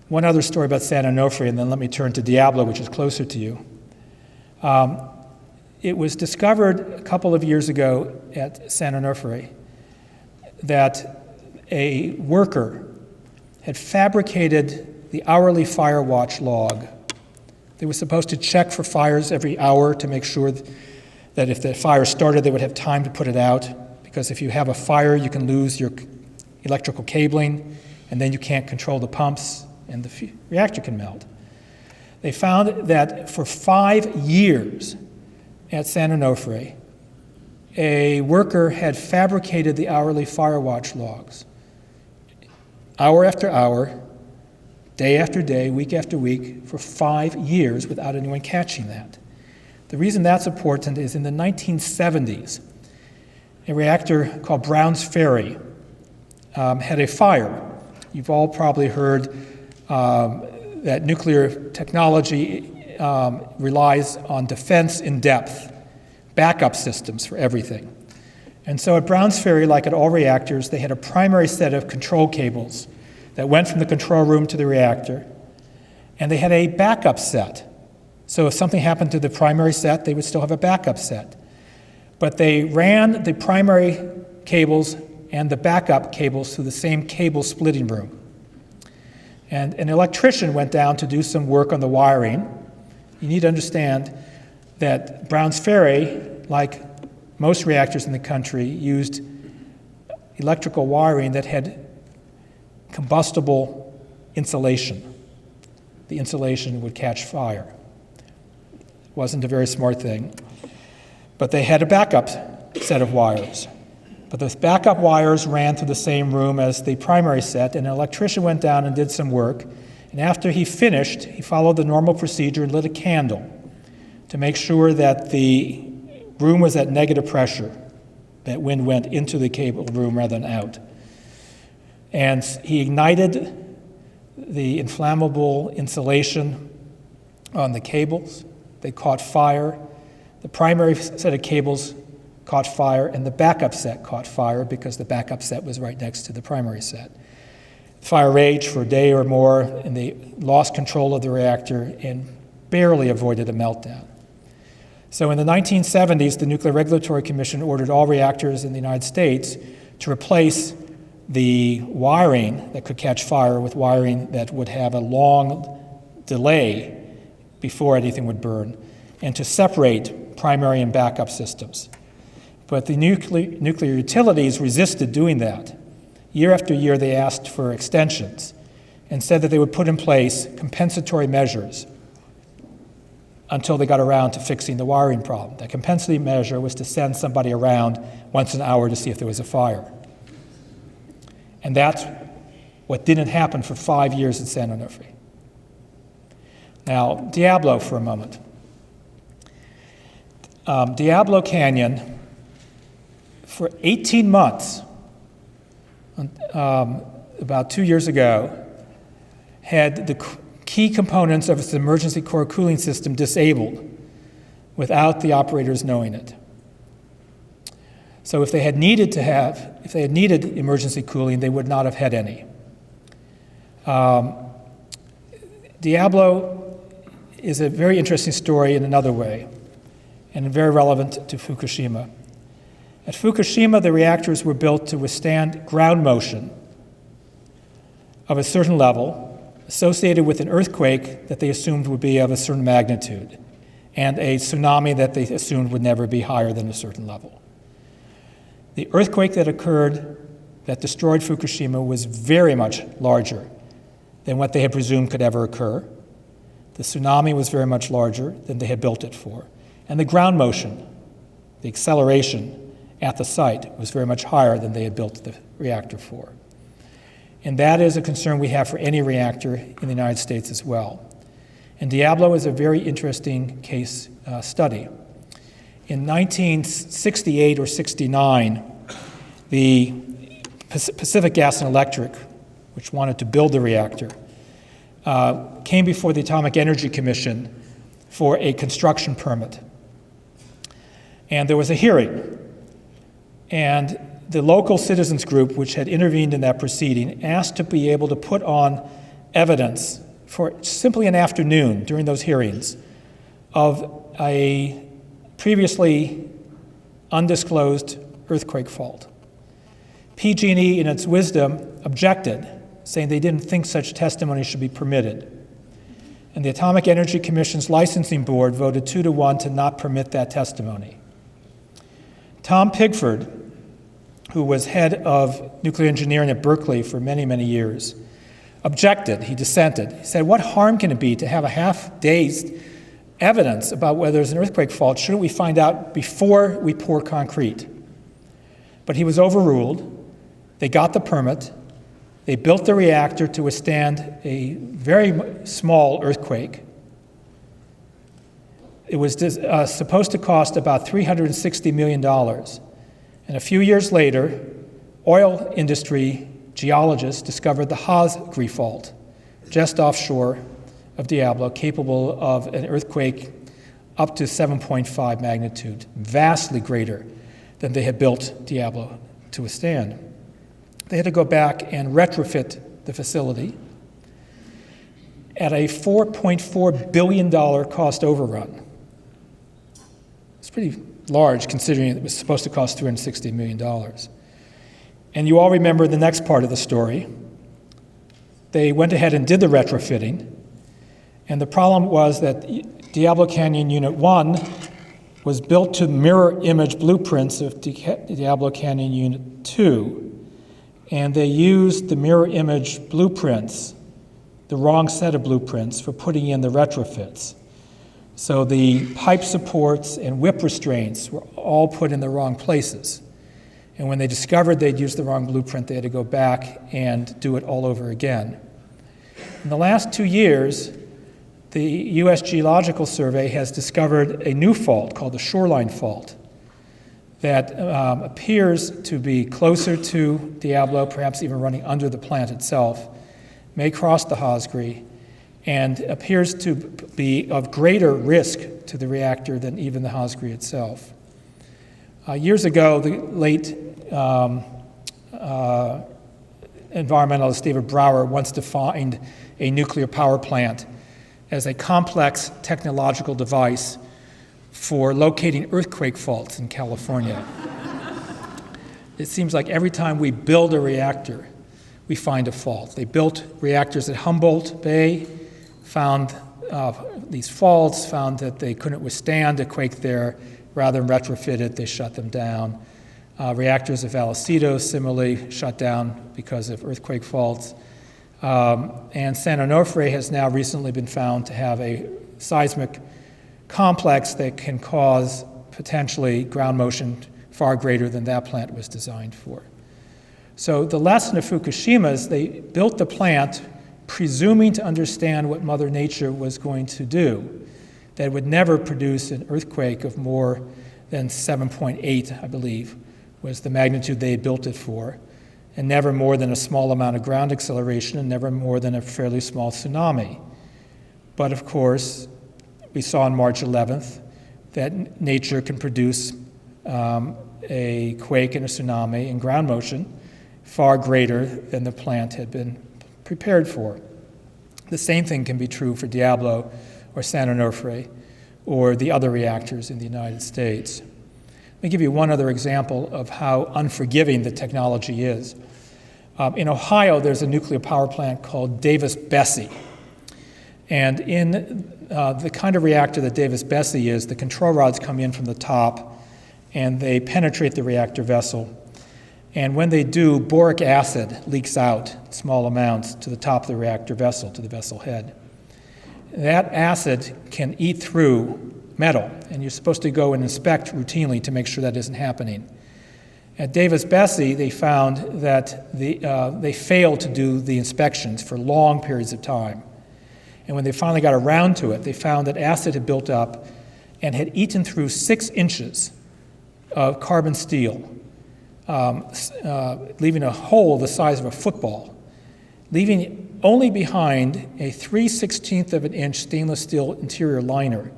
C: One other story about San Onofre, and then let me turn to Diablo, which is closer to you. It was discovered a couple of years ago at San Onofre that a worker had fabricated the hourly fire watch log. They were supposed to check for fires every hour to make sure that if the fire started, they would have time to put it out, because if you have a fire, you can lose your electrical cabling, and then you can't control the pumps, and the reactor can melt. They found that for 5 years at San Onofre, a worker had fabricated the hourly fire watch logs. Hour after hour, day after day, week after week, for 5 years without anyone catching that. The reason that's important is in the 1970s, a reactor called Brown's Ferry had a fire. You've all probably heard that nuclear technology relies on defense in depth, backup systems for everything. And so at Brown's Ferry, like at all reactors, they had a primary set of control cables that went from the control room to the reactor, and they had a backup set. So if something happened to the primary set, they would still have a backup set. But they ran the primary cables and the backup cables through the same cable splitting room. And an electrician went down to do some work on the wiring. You need to understand that Brown's Ferry, like most reactors in the country, used electrical wiring that had combustible insulation. The insulation would catch fire. Wasn't a very smart thing. But they had a backup set of wires. But those backup wires ran through the same room as the primary set, and an electrician went down and did some work. And after he finished, he followed the normal procedure and lit a candle to make sure that the room was at negative pressure, that wind went into the cable room rather than out. And he ignited the inflammable insulation on the cables. They caught fire. The primary set of cables caught fire, and the backup set caught fire because the backup set was right next to the primary set. Fire raged for a day or more, and they lost control of the reactor and barely avoided a meltdown. So in the 1970s, the Nuclear Regulatory Commission ordered all reactors in the United States to replace the wiring that could catch fire with wiring that would have a long delay before anything would burn, and to separate primary and backup systems. But the nuclear utilities resisted doing that. Year after year, they asked for extensions and said that they would put in place compensatory measures until they got around to fixing the wiring problem. That compensatory measure was to send somebody around once an hour to see if there was a fire. And that's what didn't happen for 5 years at San Onofre. Now, Diablo for a moment. Diablo Canyon, for 18 months, about 2 years ago, had the key components of its emergency core cooling system disabled without the operators knowing it. So if they had needed emergency cooling, they would not have had any. Diablo is a very interesting story in another way, and very relevant to Fukushima. At Fukushima, the reactors were built to withstand ground motion of a certain level associated with an earthquake that they assumed would be of a certain magnitude, and a tsunami that they assumed would never be higher than a certain level. The earthquake that occurred that destroyed Fukushima was very much larger than what they had presumed could ever occur. The tsunami was very much larger than they had built it for. And the ground motion, the acceleration at the site, was very much higher than they had built the reactor for. And that is a concern we have for any reactor in the United States as well. And Diablo is a very interesting case study. In 1968 or 69, the Pacific Gas and Electric, which wanted to build the reactor, came before the Atomic Energy Commission for a construction permit. And there was a hearing. And the local citizens group, which had intervened in that proceeding, asked to be able to put on evidence for simply an afternoon during those hearings of a previously undisclosed earthquake fault. PG&E, in its wisdom, objected, saying they didn't think such testimony should be permitted. And the Atomic Energy Commission's licensing board voted 2-1 to not permit that testimony. Tom Pigford, who was head of nuclear engineering at Berkeley for many, many years, objected. He dissented. He said, what harm can it be to have a half-day's evidence about whether there's an earthquake fault? Shouldn't we find out before we pour concrete? But he was overruled. They got the permit. They built the reactor to withstand a very small earthquake. It was supposed to cost about $360 million. And a few years later, oil industry geologists discovered the Hasgri Fault, just offshore of Diablo, capable of an earthquake up to 7.5 magnitude, vastly greater than they had built Diablo to withstand. They had to go back and retrofit the facility at a $4.4 billion cost overrun. It's pretty large considering it was supposed to cost $360 million. And you all remember the next part of the story. They went ahead and did the retrofitting, and the problem was that Diablo Canyon Unit 1 was built to mirror image blueprints of Diablo Canyon Unit 2, and they used the mirror image blueprints, the wrong set of blueprints, for putting in the retrofits. So the pipe supports and whip restraints were all put in the wrong places. And when they discovered they'd used the wrong blueprint, they had to go back and do it all over again. In the last 2 years, the U.S. Geological Survey has discovered a new fault called the Shoreline Fault that appears to be closer to Diablo, perhaps even running under the plant itself, may cross the Hasgri, and appears to be of greater risk to the reactor than even the Hasgri itself. Years ago, the late environmentalist David Brower once defined a nuclear power plant as a complex technological device for locating earthquake faults in California. It seems like every time we build a reactor, we find a fault. They built reactors at Humboldt Bay, found these faults, found that they couldn't withstand a quake there. Rather than retrofit it, they shut them down. Reactors at Vallecito similarly shut down because of earthquake faults. And San Onofre has now recently been found to have a seismic complex that can cause potentially ground motion far greater than that plant was designed for. So the lesson of Fukushima is they built the plant presuming to understand what Mother Nature was going to do, that it would never produce an earthquake of more than 7.8, I believe, was the magnitude they had built it for, and never more than a small amount of ground acceleration, and never more than a fairly small tsunami. But of course, we saw on March 11th that nature can produce a quake and a tsunami and ground motion far greater than the plant had been prepared for. The same thing can be true for Diablo or San Onofre or the other reactors in the United States. Let me give you one other example of how unforgiving the technology is. In Ohio, there's a nuclear power plant called Davis-Besse. And in the kind of reactor that Davis-Besse is, the control rods come in from the top, and they penetrate the reactor vessel. And when they do, boric acid leaks out in small amounts to the top of the reactor vessel, to the vessel head. That acid can eat through metal, and you're supposed to go and inspect routinely to make sure that isn't happening. At Davis-Besse, they found that they failed to do the inspections for long periods of time. And when they finally got around to it, they found that acid had built up and had eaten through 6 inches of carbon steel, leaving a hole the size of a football, leaving only behind a 3/16 of an inch stainless steel interior liner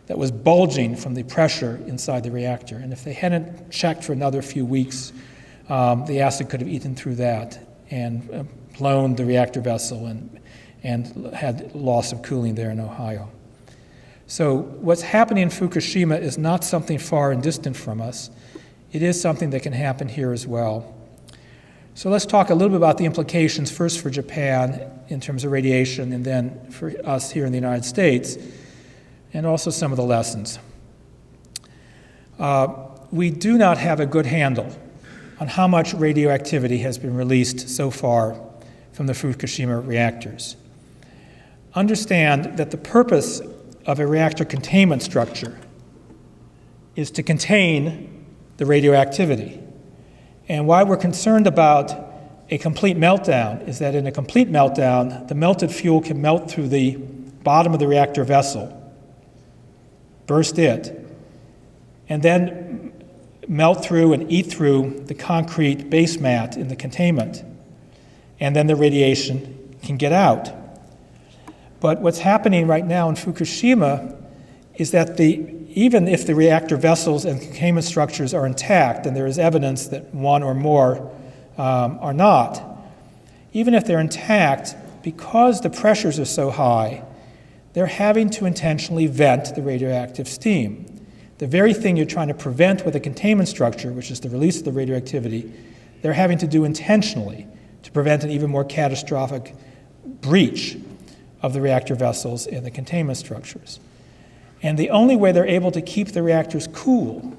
C: that was bulging from the pressure inside the reactor. And if they hadn't checked for another few weeks, the acid could have eaten through that and blown the reactor vessel and had loss of cooling there in Ohio. So what's happening in Fukushima is not something far and distant from us. It is something that can happen here as well. So let's talk a little bit about the implications, first for Japan in terms of radiation, and then for us here in the United States, and also some of the lessons. We do not have a good handle on how much radioactivity has been released so far from the Fukushima reactors. Understand that the purpose of a reactor containment structure is to contain the radioactivity. And why we're concerned about a complete meltdown is that in a complete meltdown, the melted fuel can melt through the bottom of the reactor vessel, burst it, and then melt through and eat through the concrete base mat in the containment. And then the radiation can get out. But what's happening right now in Fukushima is that even if the reactor vessels and containment structures are intact, and there is evidence that one or more are not, even if they're intact, because the pressures are so high, they're having to intentionally vent the radioactive steam. The very thing you're trying to prevent with a containment structure, which is the release of the radioactivity, they're having to do intentionally to prevent an even more catastrophic breach of the reactor vessels and the containment structures. And the only way they're able to keep the reactors cool,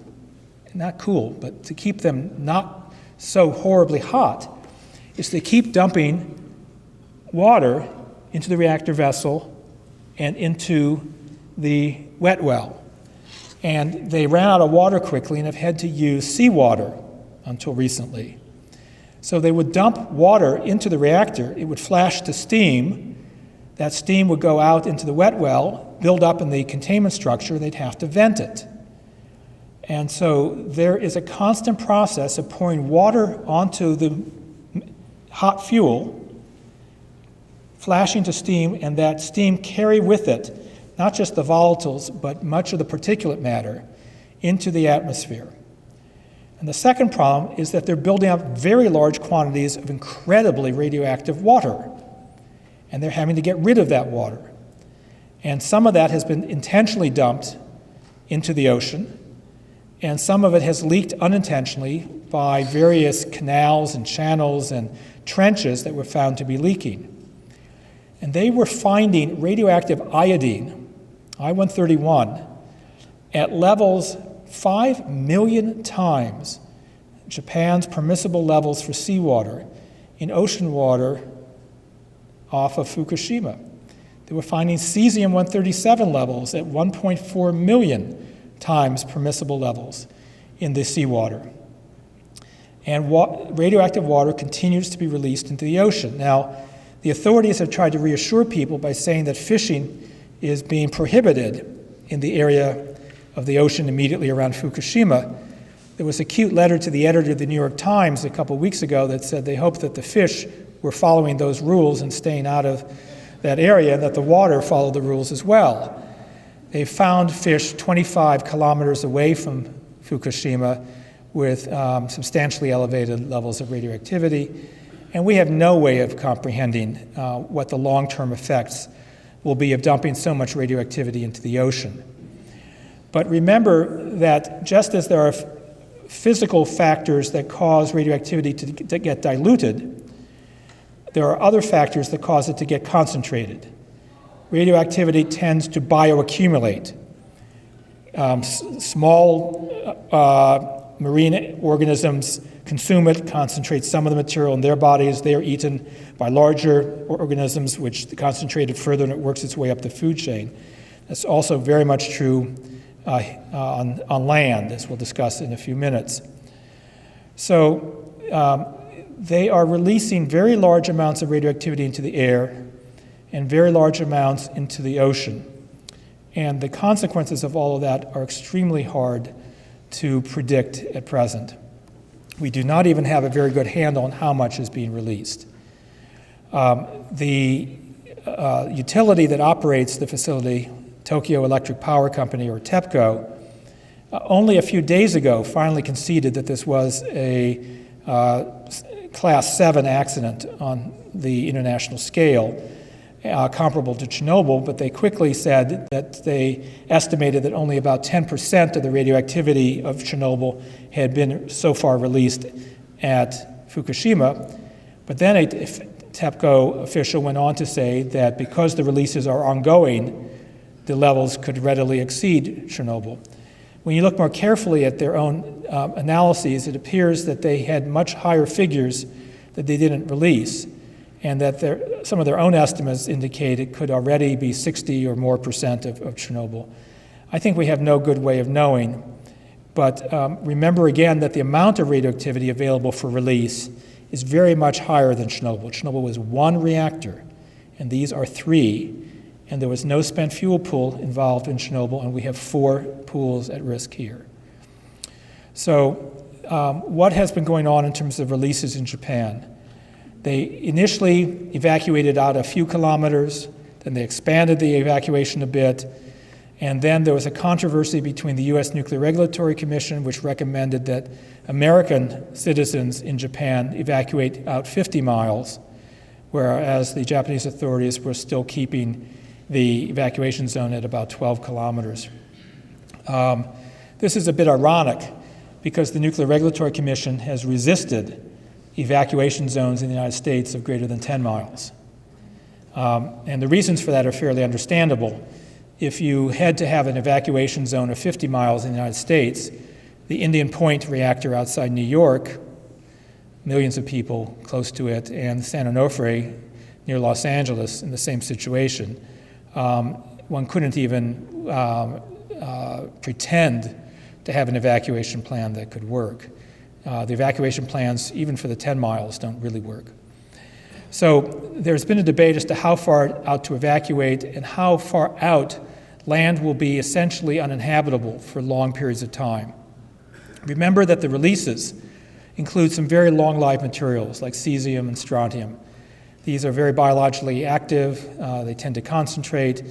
C: not cool, but to keep them not so horribly hot, is to keep dumping water into the reactor vessel and into the wet well. And they ran out of water quickly and have had to use seawater until recently. So they would dump water into the reactor, it would flash to steam, that steam would go out into the wet well, build up in the containment structure, they'd have to vent it. And so there is a constant process of pouring water onto the hot fuel, flashing to steam, and that steam carry with it not just the volatiles, but much of the particulate matter into the atmosphere. And the second problem is that they're building up very large quantities of incredibly radioactive water, and they're having to get rid of that water. And some of that has been intentionally dumped into the ocean, and some of it has leaked unintentionally by various canals and channels and trenches that were found to be leaking. And they were finding radioactive iodine, I-131, at levels 5 million times Japan's permissible levels for seawater in ocean water off of Fukushima. They were finding cesium-137 levels at 1.4 million times permissible levels in the seawater. And radioactive water continues to be released into the ocean. Now, the authorities have tried to reassure people by saying that fishing is being prohibited in the area of the ocean immediately around Fukushima. There was a cute letter to the editor of the New York Times a couple weeks ago that said they hoped that the fish were following those rules and staying out of that area, and that the water followed the rules as well. They found fish 25 kilometers away from Fukushima with substantially elevated levels of radioactivity, and we have no way of comprehending what the long-term effects will be of dumping so much radioactivity into the ocean. But remember that just as there are physical factors that cause radioactivity to get diluted, there are other factors that cause it to get concentrated. Radioactivity tends to bioaccumulate. Small marine organisms consume it, concentrate some of the material in their bodies. They are eaten by larger organisms, which concentrate it further, and it works its way up the food chain. That's also very much true on land, as we'll discuss in a few minutes. So they are releasing very large amounts of radioactivity into the air and very large amounts into the ocean. And the consequences of all of that are extremely hard to predict at present. We do not even have a very good handle on how much is being released. The utility that operates the facility, Tokyo Electric Power Company, or TEPCO, only a few days ago finally conceded that this was a Class 7 accident on the international scale, comparable to Chernobyl, but they quickly said that they estimated that only about 10% of the radioactivity of Chernobyl had been so far released at Fukushima. But then a TEPCO official went on to say that because the releases are ongoing, the levels could readily exceed Chernobyl. When you look more carefully at their own analyses, it appears that they had much higher figures that they didn't release, and that some of their own estimates indicate it could already be 60 or more percent of Chernobyl. I think we have no good way of knowing, but remember again that the amount of radioactivity available for release is very much higher than Chernobyl. Chernobyl was 1 reactor, and these are 3, and there was no spent fuel pool involved in Chernobyl, and we have 4 pools at risk here. So what has been going on in terms of releases in Japan? They initially evacuated out a few kilometers, then they expanded the evacuation a bit, and then there was a controversy between the U.S. Nuclear Regulatory Commission, which recommended that American citizens in Japan evacuate out 50 miles, whereas the Japanese authorities were still keeping the evacuation zone at about 12 kilometers. This is a bit ironic because the Nuclear Regulatory Commission has resisted evacuation zones in the United States of greater than 10 miles. And the reasons for that are fairly understandable. If you had to have an evacuation zone of 50 miles in the United States, the Indian Point reactor outside New York, millions of people close to it, and San Onofre near Los Angeles in the same situation, one couldn't even pretend to have an evacuation plan that could work. The evacuation plans, even for the 10 miles, don't really work. So there's been a debate as to how far out to evacuate and how far out land will be essentially uninhabitable for long periods of time. Remember that the releases include some very long-lived materials like cesium and strontium. These are very biologically active, they tend to concentrate,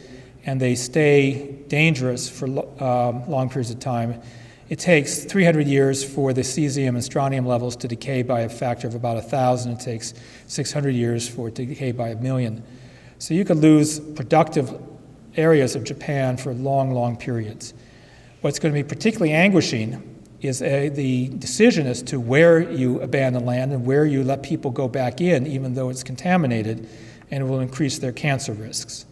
C: and they stay dangerous for long periods of time. It takes 300 years for the cesium and strontium levels to decay by a factor of about 1,000. It takes 600 years for it to decay by 1,000,000. So you could lose productive areas of Japan for long, long periods. What's going to be particularly anguishing is the decision as to where you abandon land and where you let people go back in, even though it's contaminated, and it will increase their cancer risks.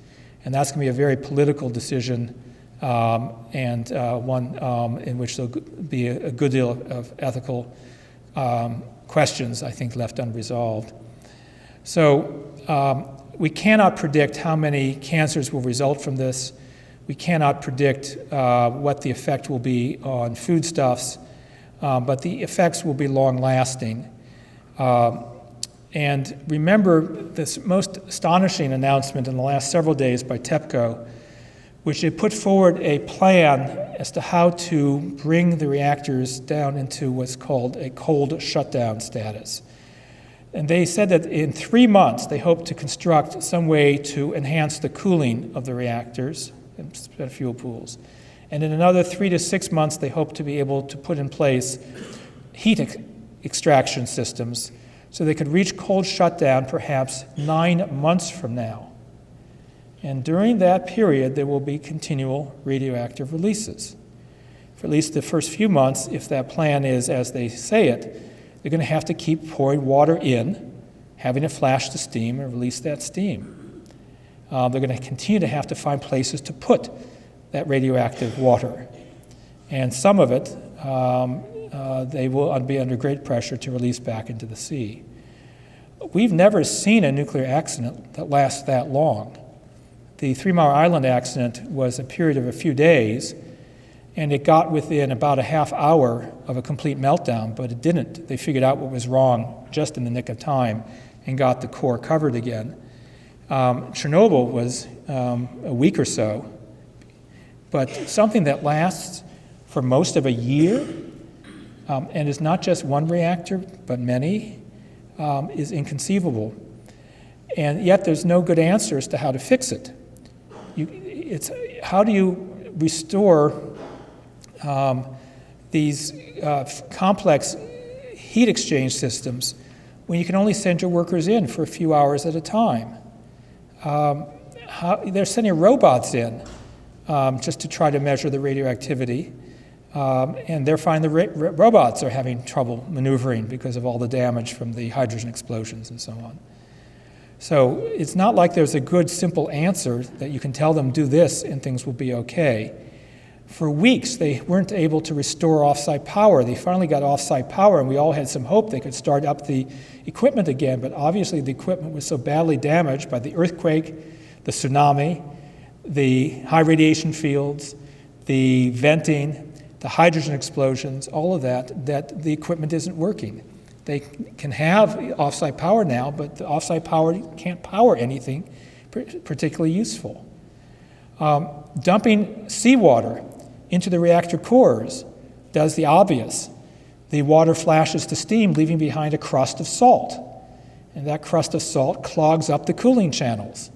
C: And that's going to be a very political decision, and one in which there'll be a good deal of ethical questions, I think, left unresolved. So we cannot predict how many cancers will result from this. We cannot predict what the effect will be on foodstuffs, but the effects will be long-lasting. And remember this most astonishing announcement in the last several days by TEPCO, which had put forward a plan as to how to bring the reactors down into what's called a cold shutdown status. And they said that in 3 months, they hope to construct some way to enhance the cooling of the reactors and spent fuel pools. And in another 3 to 6 months, they hope to be able to put in place heat extraction systems so they could reach cold shutdown perhaps 9 months from now. And during that period, there will be continual radioactive releases. For at least the first few months, if that plan is as they say it, they're going to have to keep pouring water in, having to flash the steam and release that steam. They're going to continue to have to find places to put that radioactive water. And some of it, they will be under great pressure to release back into the sea. We've never seen a nuclear accident that lasts that long. The 3 Mile Island accident was a period of a few days, and it got within about a half hour of a complete meltdown, but it didn't. They figured out what was wrong just in the nick of time and got the core covered again. Chernobyl was a week or so, but something that lasts for most of a year and is not just one reactor, but many, is inconceivable. And yet there's no good answer as to how to fix it. How do you restore these complex heat exchange systems when you can only send your workers in for a few hours at a time? They're sending robots in just to try to measure the radioactivity, and they're finding the robots are having trouble maneuvering because of all the damage from the hydrogen explosions and so on. So it's not like there's a good, simple answer that you can tell them, do this, and things will be okay. For weeks, they weren't able to restore off-site power. They finally got off-site power, and we all had some hope they could start up the equipment again, but obviously the equipment was so badly damaged by the earthquake, the tsunami, the high radiation fields, the venting, the hydrogen explosions, all of that, that the equipment isn't working. They can have off-site power now, but the off-site power can't power anything particularly useful. Dumping seawater into the reactor cores does the obvious. The water flashes to steam, leaving behind a crust of salt. And that crust of salt clogs up the cooling channels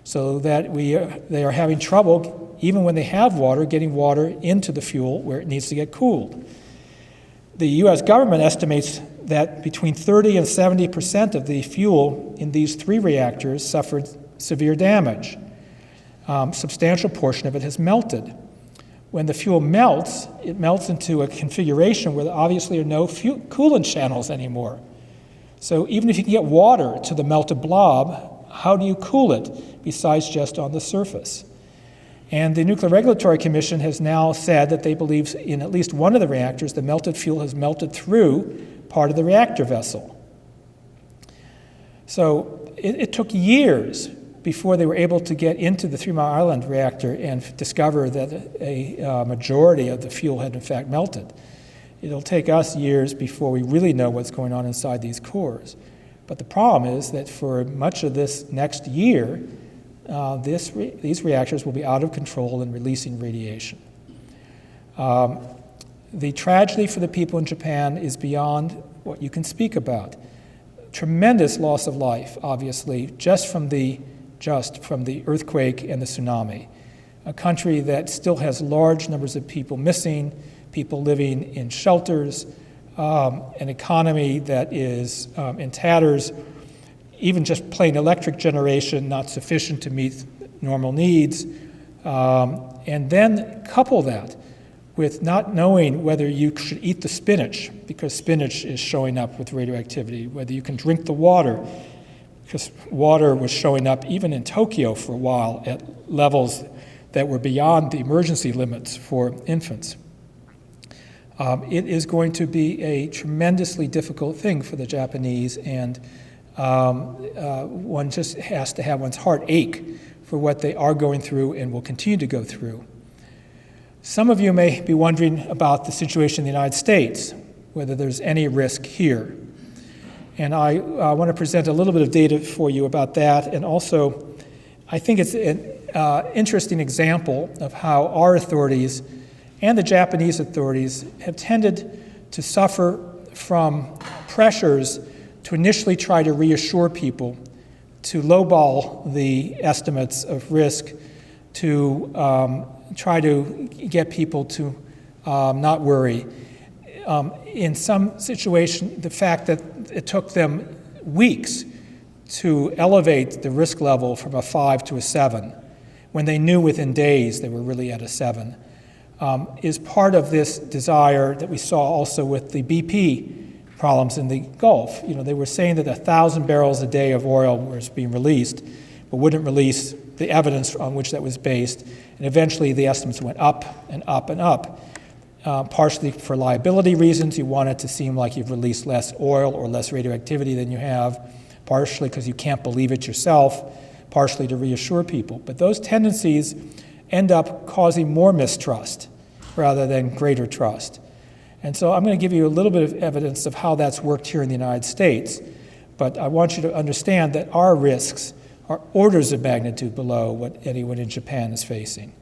C: so that they are having trouble, even when they have water, getting water into the fuel where it needs to get cooled. The U.S. government estimates that between 30 and 70% of the fuel in these 3 reactors suffered severe damage. Substantial portion of it has melted. When the fuel melts, it melts into a configuration where there obviously are no coolant channels anymore. So even if you can get water to the melted blob, how do you cool it besides just on the surface? And the Nuclear Regulatory Commission has now said that they believe in at least one of the reactors, the melted fuel has melted through part of the reactor vessel. So it took years before they were able to get into the 3 Mile Island reactor and discover that a majority of the fuel had in fact melted. It'll take us years before we really know what's going on inside these cores. But the problem is that for much of this next year, these reactors will be out of control and releasing radiation. The tragedy for the people in Japan is beyond what you can speak about. Tremendous loss of life, obviously, just from the earthquake and the tsunami. A country that still has large numbers of people missing, people living in shelters, an economy that is in tatters, even just plain electric generation not sufficient to meet normal needs, and then couple that with not knowing whether you should eat the spinach because spinach is showing up with radioactivity, whether you can drink the water because water was showing up even in Tokyo for a while at levels that were beyond the emergency limits for infants. It is going to be a tremendously difficult thing for the Japanese, and one just has to have one's heart ache for what they are going through and will continue to go through. Some of you may be wondering about the situation in the United States, whether there's any risk here. And I want to present a little bit of data for you about that, and also I think it's an interesting example of how our authorities and the Japanese authorities have tended to suffer from pressures to initially try to reassure people, to lowball the estimates of risk, to try to get people to not worry. In some situation, the fact that it took them weeks to elevate the risk level from a 5 to a 7, when they knew within days they were really at a 7, is part of this desire that we saw also with the BP problems in the Gulf. They were saying that 1,000 barrels a day of oil was being released, but wouldn't release the evidence on which that was based. And eventually the estimates went up and up and up. Partially for liability reasons, you want it to seem like you've released less oil or less radioactivity than you have, partially because you can't believe it yourself, partially to reassure people. But those tendencies end up causing more mistrust rather than greater trust. And so I'm going to give you a little bit of evidence of how that's worked here in the United States, but I want you to understand that our risks are orders of magnitude below what anyone in Japan is facing.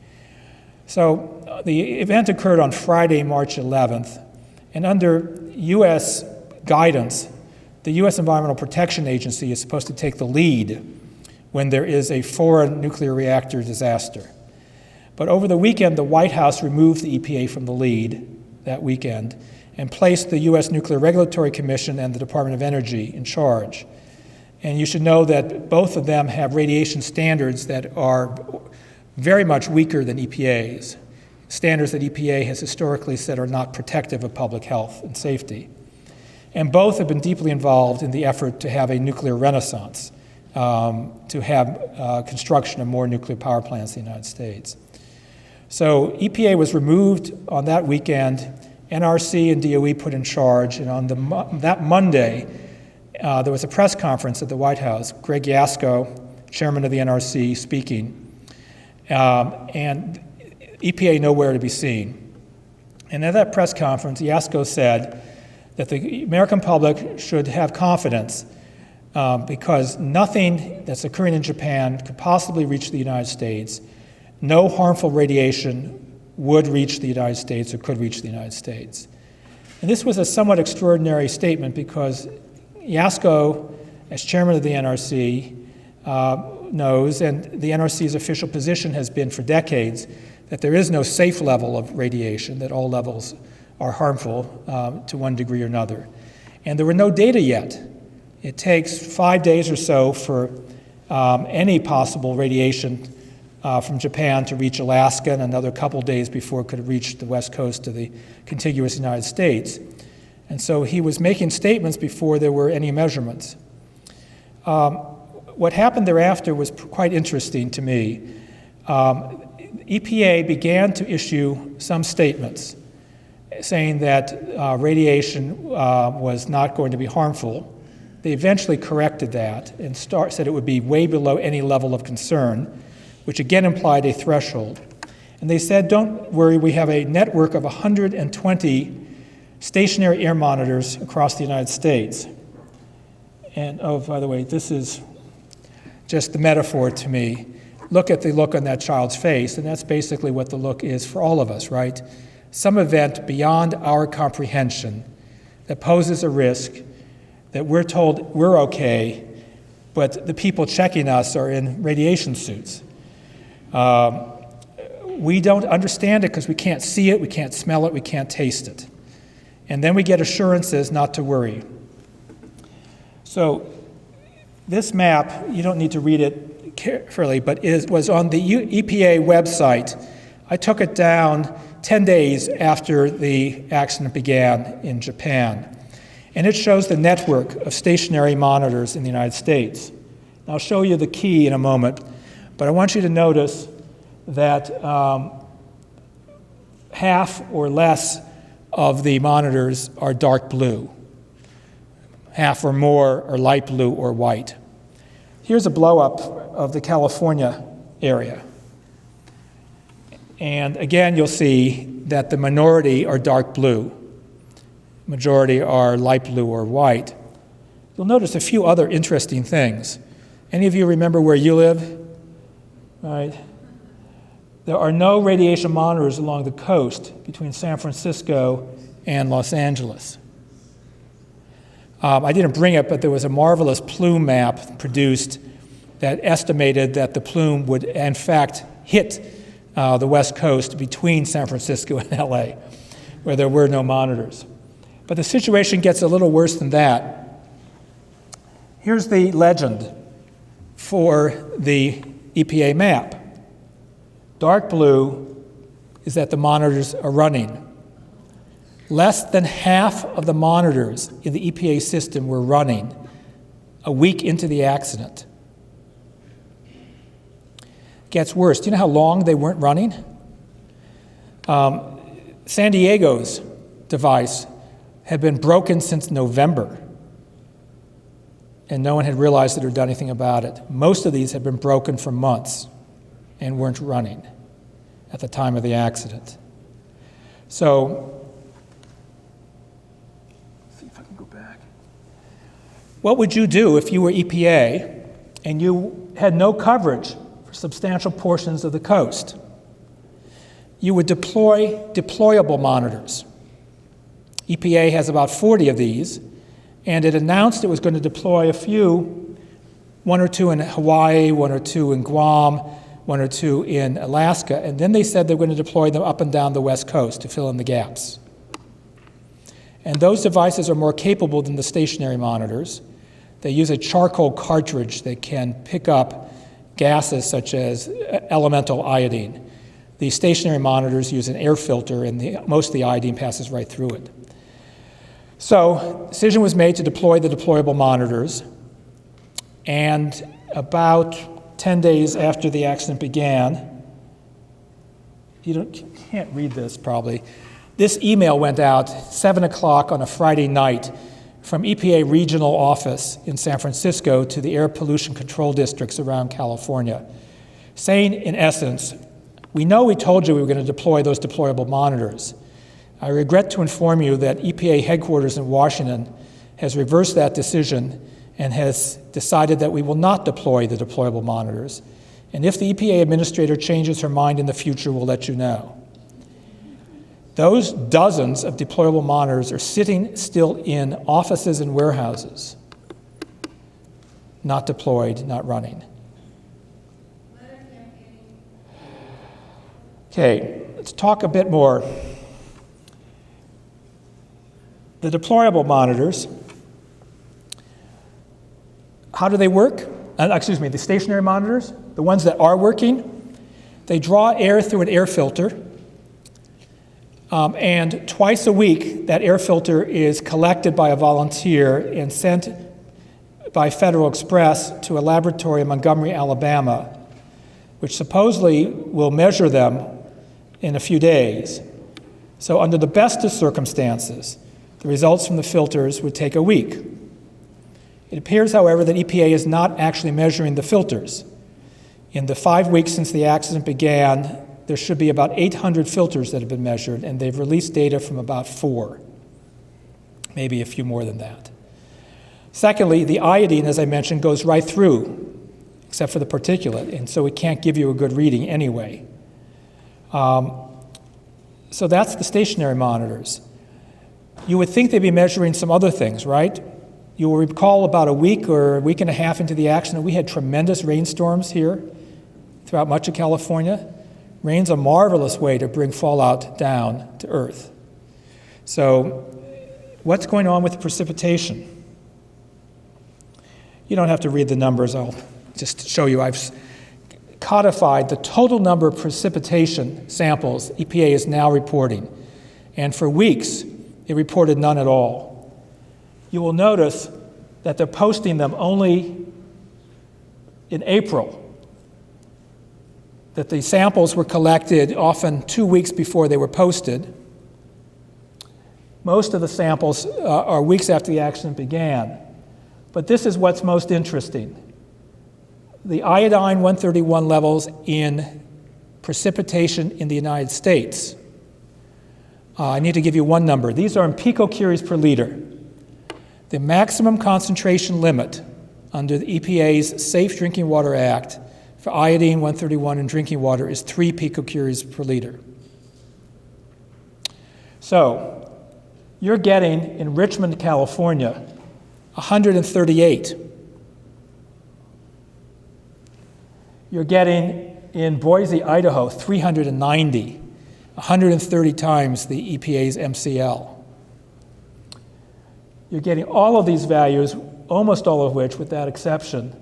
C: So the event occurred on Friday, March 11th, and under U.S. guidance, the U.S. Environmental Protection Agency is supposed to take the lead when there is a foreign nuclear reactor disaster. But over the weekend, the White House removed the EPA from the lead that weekend and placed the U.S. Nuclear Regulatory Commission and the Department of Energy in charge. And you should know that both of them have radiation standards that are very much weaker than EPA's, standards that EPA has historically said are not protective of public health and safety. And both have been deeply involved in the effort to have a nuclear renaissance, to have construction of more nuclear power plants in the United States. So EPA was removed on that weekend, NRC and DOE put in charge, and on that Monday, there was a press conference at the White House, Greg Yasko, chairman of the NRC, speaking, and EPA nowhere to be seen. And at that press conference, Yasko said that the American public should have confidence because nothing that's occurring in Japan could possibly reach the United States. No harmful radiation would reach the United States or could reach the United States. And this was a somewhat extraordinary statement because Yasko, as chairman of the NRC, knows, and the NRC's official position has been for decades, that there is no safe level of radiation, that all levels are harmful to one degree or another. And there were no data yet. It takes 5 days or so for any possible radiation from Japan to reach Alaska, and another couple days before it could reach the west coast of the contiguous United States. And so he was making statements before there were any measurements. What happened thereafter was quite interesting to me. EPA began to issue some statements saying that radiation was not going to be harmful. They eventually corrected that and said it would be way below any level of concern, which again implied a threshold. And they said, don't worry, we have a network of 120 stationary air monitors across the United States. And, oh, by the way, this is just the metaphor to me. Look at the look on that child's face, and that's basically what the look is for all of us, right? Some event beyond our comprehension that poses a risk that we're told we're okay, but the people checking us are in radiation suits. We don't understand it because we can't see it, we can't smell it, we can't taste it. And then we get assurances not to worry. So this map, you don't need to read it carefully, but was on the EPA website. I took it down 10 days after the accident began in Japan. And it shows the network of stationary monitors in the United States. And I'll show you the key in a moment, but I want you to notice that half or less of the monitors are dark blue. Half or more are light blue or white. Here's a blow-up of the California area. And again, you'll see that the minority are dark blue. Majority are light blue or white. You'll notice a few other interesting things. Any of you remember where you live? Right. There are no radiation monitors along the coast between San Francisco and Los Angeles. I didn't bring it, but there was a marvelous plume map produced that estimated that the plume would, in fact, hit the west coast between San Francisco and LA, where there were no monitors. But the situation gets a little worse than that. Here's the legend for the EPA map. Dark blue is that the monitors are running. Less than half of the monitors in the EPA system were running a week into the accident. Gets worse. Do you know how long they weren't running? San Diego's device had been broken since November, and no one had realized it or done anything about it. Most of these had been broken for months and weren't running at the time of the accident. So, let's see if I can go back. What would you do if you were EPA and you had no coverage for substantial portions of the coast? You would deploy deployable monitors. EPA has about 40 of these, and it announced it was going to deploy a few, one or two in Hawaii, one or two in Guam, one or two in Alaska, and then they said they were going to deploy them up and down the West Coast to fill in the gaps. And those devices are more capable than the stationary monitors. They use a charcoal cartridge that can pick up gases such as elemental iodine. The stationary monitors use an air filter, and most of the iodine passes right through it. So, decision was made to deploy the deployable monitors, and about 10 days after the accident began, you can't read this probably, this email went out 7 o'clock on a Friday night from EPA regional office in San Francisco to the air pollution control districts around California, saying in essence, we know we told you we were going to deploy those deployable monitors. I regret to inform you that EPA headquarters in Washington has reversed that decision and has decided that we will not deploy the deployable monitors. And if the EPA administrator changes her mind in the future, we'll let you know. Those dozens of deployable monitors are sitting still in offices and warehouses, not deployed, not running. Okay, let's talk a bit more. The deployable monitors, how do they work? The stationary monitors, the ones that are working, they draw air through an air filter, and twice a week that air filter is collected by a volunteer and sent by Federal Express to a laboratory in Montgomery, Alabama, which supposedly will measure them in a few days. So under the best of circumstances, the results from the filters would take a week. It appears, however, that EPA is not actually measuring the filters. In the 5 weeks since the accident began, there should be about 800 filters that have been measured, and they've released data from about 4, maybe a few more than that. Secondly, the iodine, as I mentioned, goes right through, except for the particulate, and so it can't give you a good reading anyway. So that's the stationary monitors. You would think they'd be measuring some other things, right? You will recall about a week or a week and a half into the accident, we had tremendous rainstorms here throughout much of California. Rain's a marvelous way to bring fallout down to Earth. So what's going on with precipitation? You don't have to read the numbers. I'll just show you. I've codified the total number of precipitation samples EPA is now reporting. And for weeks, it reported none at all. You will notice that they're posting them only in April, that the samples were collected often 2 weeks before they were posted. Most of the samples are weeks after the accident began. But this is what's most interesting. The iodine 131 levels in precipitation in the United States. I need to give you one number. These are in picocuries per liter. The maximum concentration limit under the EPA's Safe Drinking Water Act for iodine 131 in drinking water is 3 picocuries per liter. So, you're getting in Richmond, California, 138. You're getting in Boise, Idaho, 390, 130 times the EPA's MCL. You're getting all of these values, almost all of which, with that exception,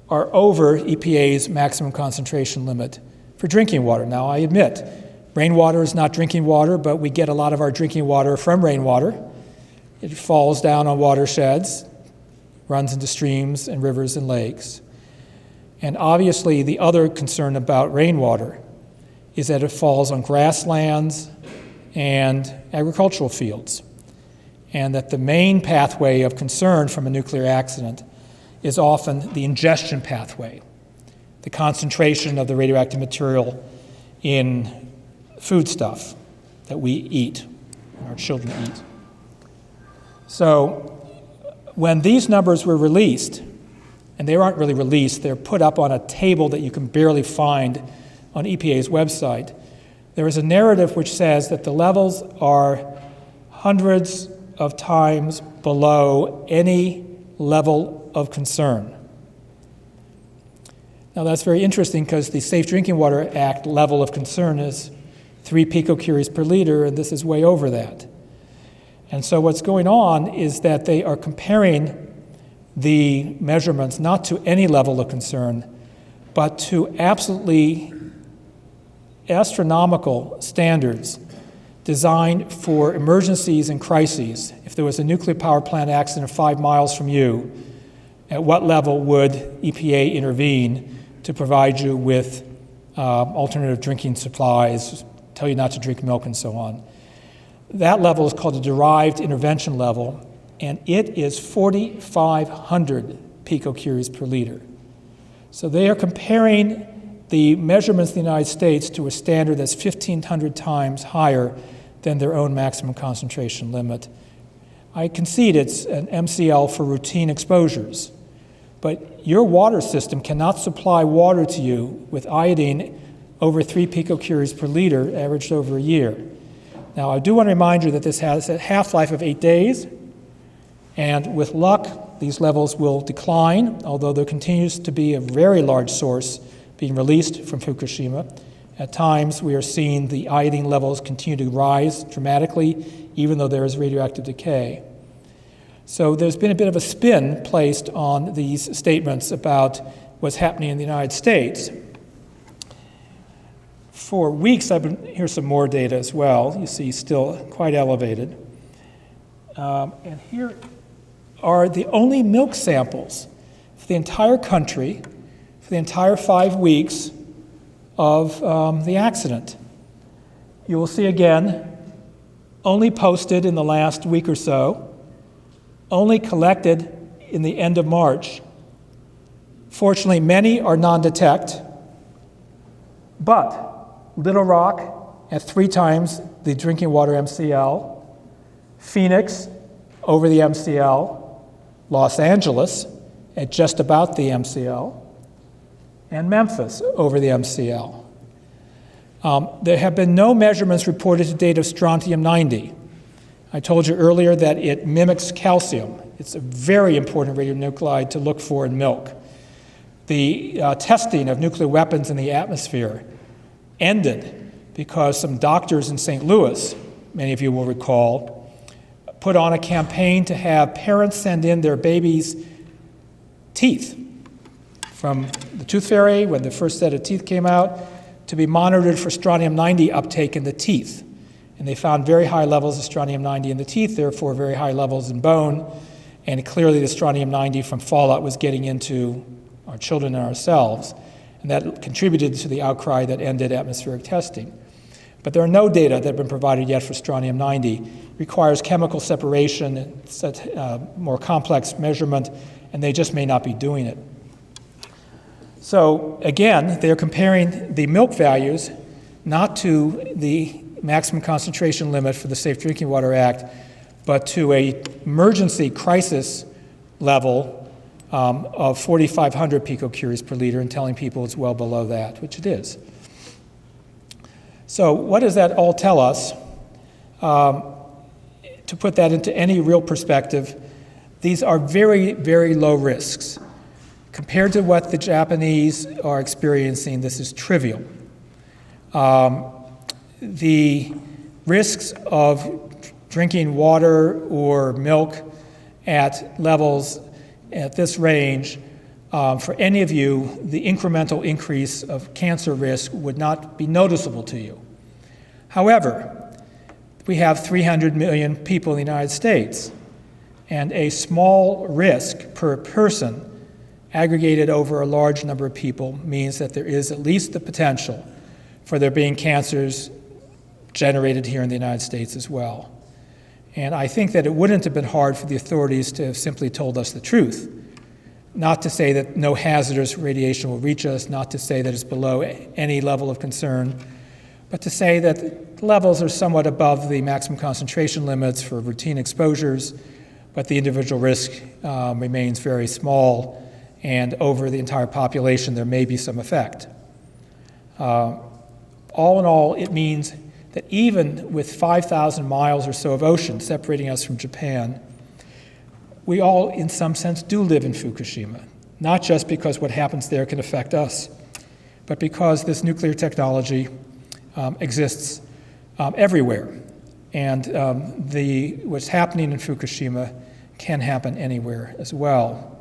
C: are over EPA's maximum concentration limit for drinking water. Now, I admit, Rainwater is not drinking water, but we get a lot of our drinking water from rainwater. It falls down on watersheds, runs into streams and rivers and lakes. And obviously, the other concern about rainwater is that it falls on grasslands and agricultural fields, and that the main pathway of concern from a nuclear accident is often the ingestion pathway, the concentration of the radioactive material in foodstuff that we eat, and our children eat. So when these numbers were released, and they aren't really released, they're put up on a table that you can barely find on EPA's website, there is a narrative which says that the levels are hundreds of times below any level of concern. Now that's very interesting because the Safe Drinking Water Act level of concern is 3 picocuries per liter, and this is way over that. And so what's going on is that they are comparing the measurements not to any level of concern, but to absolutely astronomical standards designed for emergencies and crises. If there was a nuclear power plant accident 5 miles from you, at what level would EPA intervene to provide you with alternative drinking supplies, tell you not to drink milk, and so on? That level is called a derived intervention level, and it is 4,500 picocuries per liter. So they are comparing the measurements in the United States to a standard that's 1,500 times higher than their own maximum concentration limit. I concede it's an MCL for routine exposures, but your water system cannot supply water to you with iodine over 3 picocuries per liter averaged over a year. Now, I do want to remind you that this has a half-life of 8 days, and with luck, these levels will decline, although there continues to be a very large source being released from Fukushima. At times, we are seeing the iodine levels continue to rise dramatically, even though there is radioactive decay. So there's been a bit of a spin placed on these statements about what's happening in the United States. For weeks, here's some more data as well. You see still quite elevated. And here are the only milk samples for the entire country for the entire 5 weeks of the accident. You will see again, only posted in the last week or so, only collected in the end of March. Fortunately, many are non-detect, but Little Rock at 3 times the drinking water MCL, Phoenix over the MCL, Los Angeles at just about the MCL, and Memphis over the MCL. There have been no measurements reported to date of strontium-90. I told you earlier that it mimics calcium. It's a very important radionuclide to look for in milk. The testing of nuclear weapons in the atmosphere ended because some doctors in St. Louis, many of you will recall, put on a campaign to have parents send in their babies' teeth from the tooth fairy when the first set of teeth came out to be monitored for strontium-90 uptake in the teeth. And they found very high levels of strontium-90 in the teeth, therefore very high levels in bone, and clearly the strontium-90 from fallout was getting into our children and ourselves, and that contributed to the outcry that ended atmospheric testing. But there are no data that have been provided yet for strontium-90. It requires chemical separation, it's a more complex measurement, and they just may not be doing it. So again, they're comparing the milk values not to the maximum concentration limit for the Safe Drinking Water Act, but to an emergency crisis level of 4,500 picocuries per liter and telling people it's well below that, which it is. So what does that all tell us? To put that into any real perspective, these are very, very low risks. Compared to what the Japanese are experiencing, this is trivial. The risks of drinking water or milk at levels at this range, for any of you, the incremental increase of cancer risk would not be noticeable to you. However, we have 300 million people in the United States, and a small risk per person aggregated over a large number of people means that there is at least the potential for there being cancers generated here in the United States as well. And I think that it wouldn't have been hard for the authorities to have simply told us the truth, not to say that no hazardous radiation will reach us, not to say that it's below any level of concern, but to say that levels are somewhat above the maximum concentration limits for routine exposures, but the individual risk remains very small, and over the entire population there may be some effect. All in all, it means that even with 5,000 miles or so of ocean separating us from Japan, we all, in some sense, do live in Fukushima, not just because what happens there can affect us, but because this nuclear technology exists everywhere. And what's happening in Fukushima can happen anywhere as well.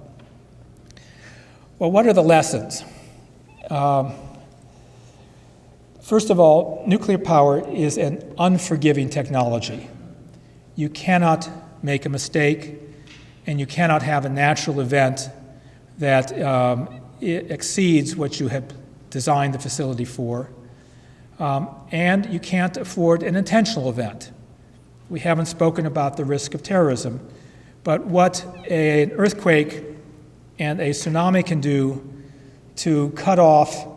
C: Well, what are the lessons? First of all, nuclear power is an unforgiving technology. You cannot make a mistake, and you cannot have a natural event that exceeds what you have designed the facility for. And you can't afford an intentional event. We haven't spoken about the risk of terrorism, but what an earthquake and a tsunami can do to cut off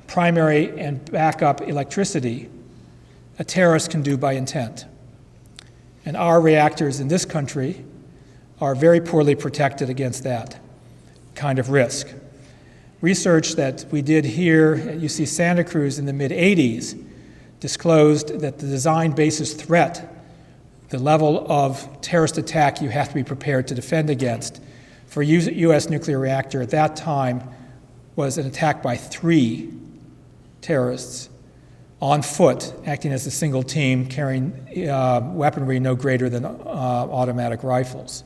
C: primary and backup electricity, a terrorist can do by intent. And our reactors in this country are very poorly protected against that kind of risk. Research that we did here at UC Santa Cruz in the mid-'80s disclosed that the design basis threat, the level of terrorist attack you have to be prepared to defend against, for a U.S. nuclear reactor at that time was an attack by 3 terrorists on foot, acting as a single team, carrying weaponry no greater than automatic rifles.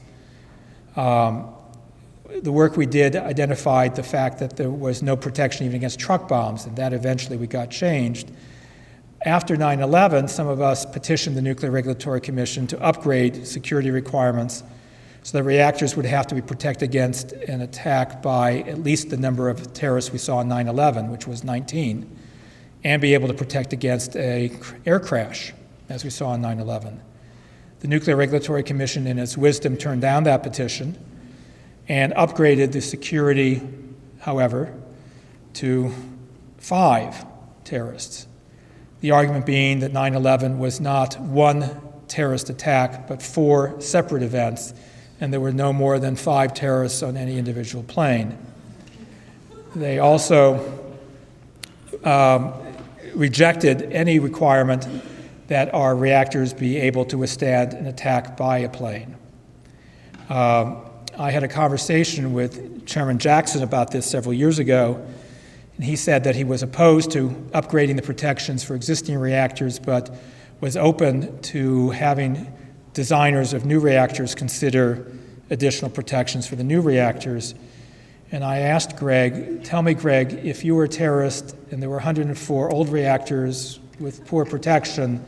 C: The work we did identified the fact that there was no protection even against truck bombs, and that eventually we got changed. After 9/11, some of us petitioned the Nuclear Regulatory Commission to upgrade security requirements so that reactors would have to be protected against an attack by at least the number of terrorists we saw in 9/11, which was 19, and be able to protect against an air crash, as we saw in 9/11. The Nuclear Regulatory Commission, in its wisdom, turned down that petition and upgraded the security, however, to 5 terrorists. The argument being that 9/11 was not one terrorist attack, but 4 separate events, and there were no more than 5 terrorists on any individual plane. They also rejected any requirement that our reactors be able to withstand an attack by a plane. I had a conversation with Chairman Jackson about this several years ago, and he said that he was opposed to upgrading the protections for existing reactors, but was open to having designers of new reactors consider additional protections for the new reactors. And I asked Greg, tell me, Greg, if you were a terrorist and there were 104 old reactors with poor protection,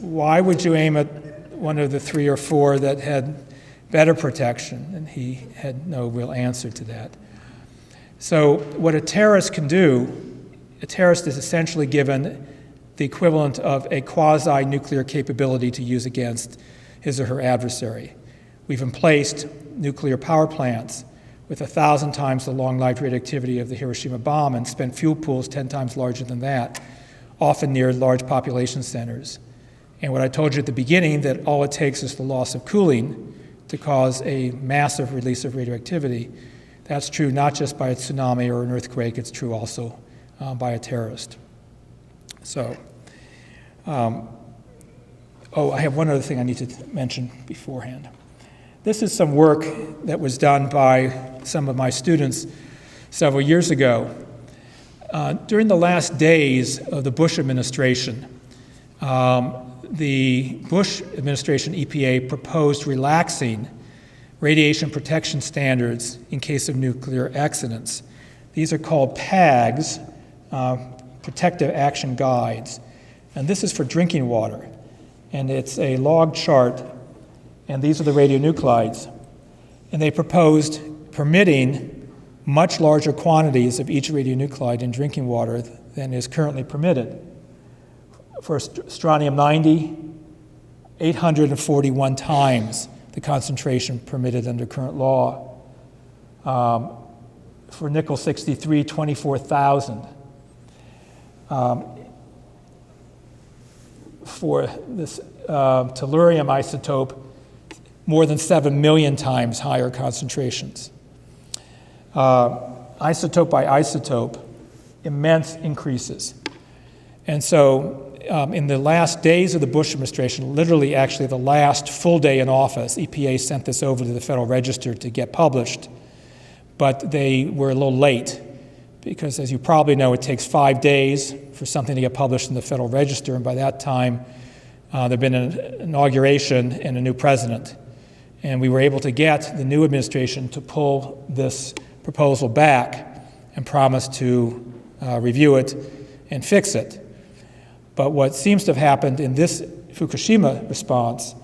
C: why would you aim at one of the 3 or 4 that had better protection? And he had no real answer to that. So what a terrorist can do, a terrorist is essentially given the equivalent of a quasi-nuclear capability to use against his or her adversary. We've emplaced nuclear power plants with 1,000 times the long-lived radioactivity of the Hiroshima bomb and spent fuel pools 10 times larger than that, often near large population centers. And what I told you at the beginning, that all it takes is the loss of cooling to cause a massive release of radioactivity. That's true not just by a tsunami or an earthquake, it's true also by a terrorist. So, I have one other thing I need to mention beforehand. This is some work that was done by some of my students several years ago. During the last days of the Bush administration, the Bush administration EPA proposed relaxing radiation protection standards in case of nuclear accidents. These are called PAGs, Protective Action Guides. And this is for drinking water. And it's a log chart, and these are the radionuclides. And they proposed permitting much larger quantities of each radionuclide in drinking water than is currently permitted. For strontium-90, 841 times the concentration permitted under current law. For nickel-63, 24,000. For this tellurium isotope, more than 7 million times higher concentrations. Isotope by isotope, immense increases. And so in the last days of the Bush administration, literally actually the last full day in office, EPA sent this over to the Federal Register to get published. But they were a little late because, as you probably know, it takes 5 days for something to get published in the Federal Register, and by that time there had been an inauguration and a new president. And we were able to get the new administration to pull this proposal back and promise to review it and fix it. But what seems to have happened in this Fukushima response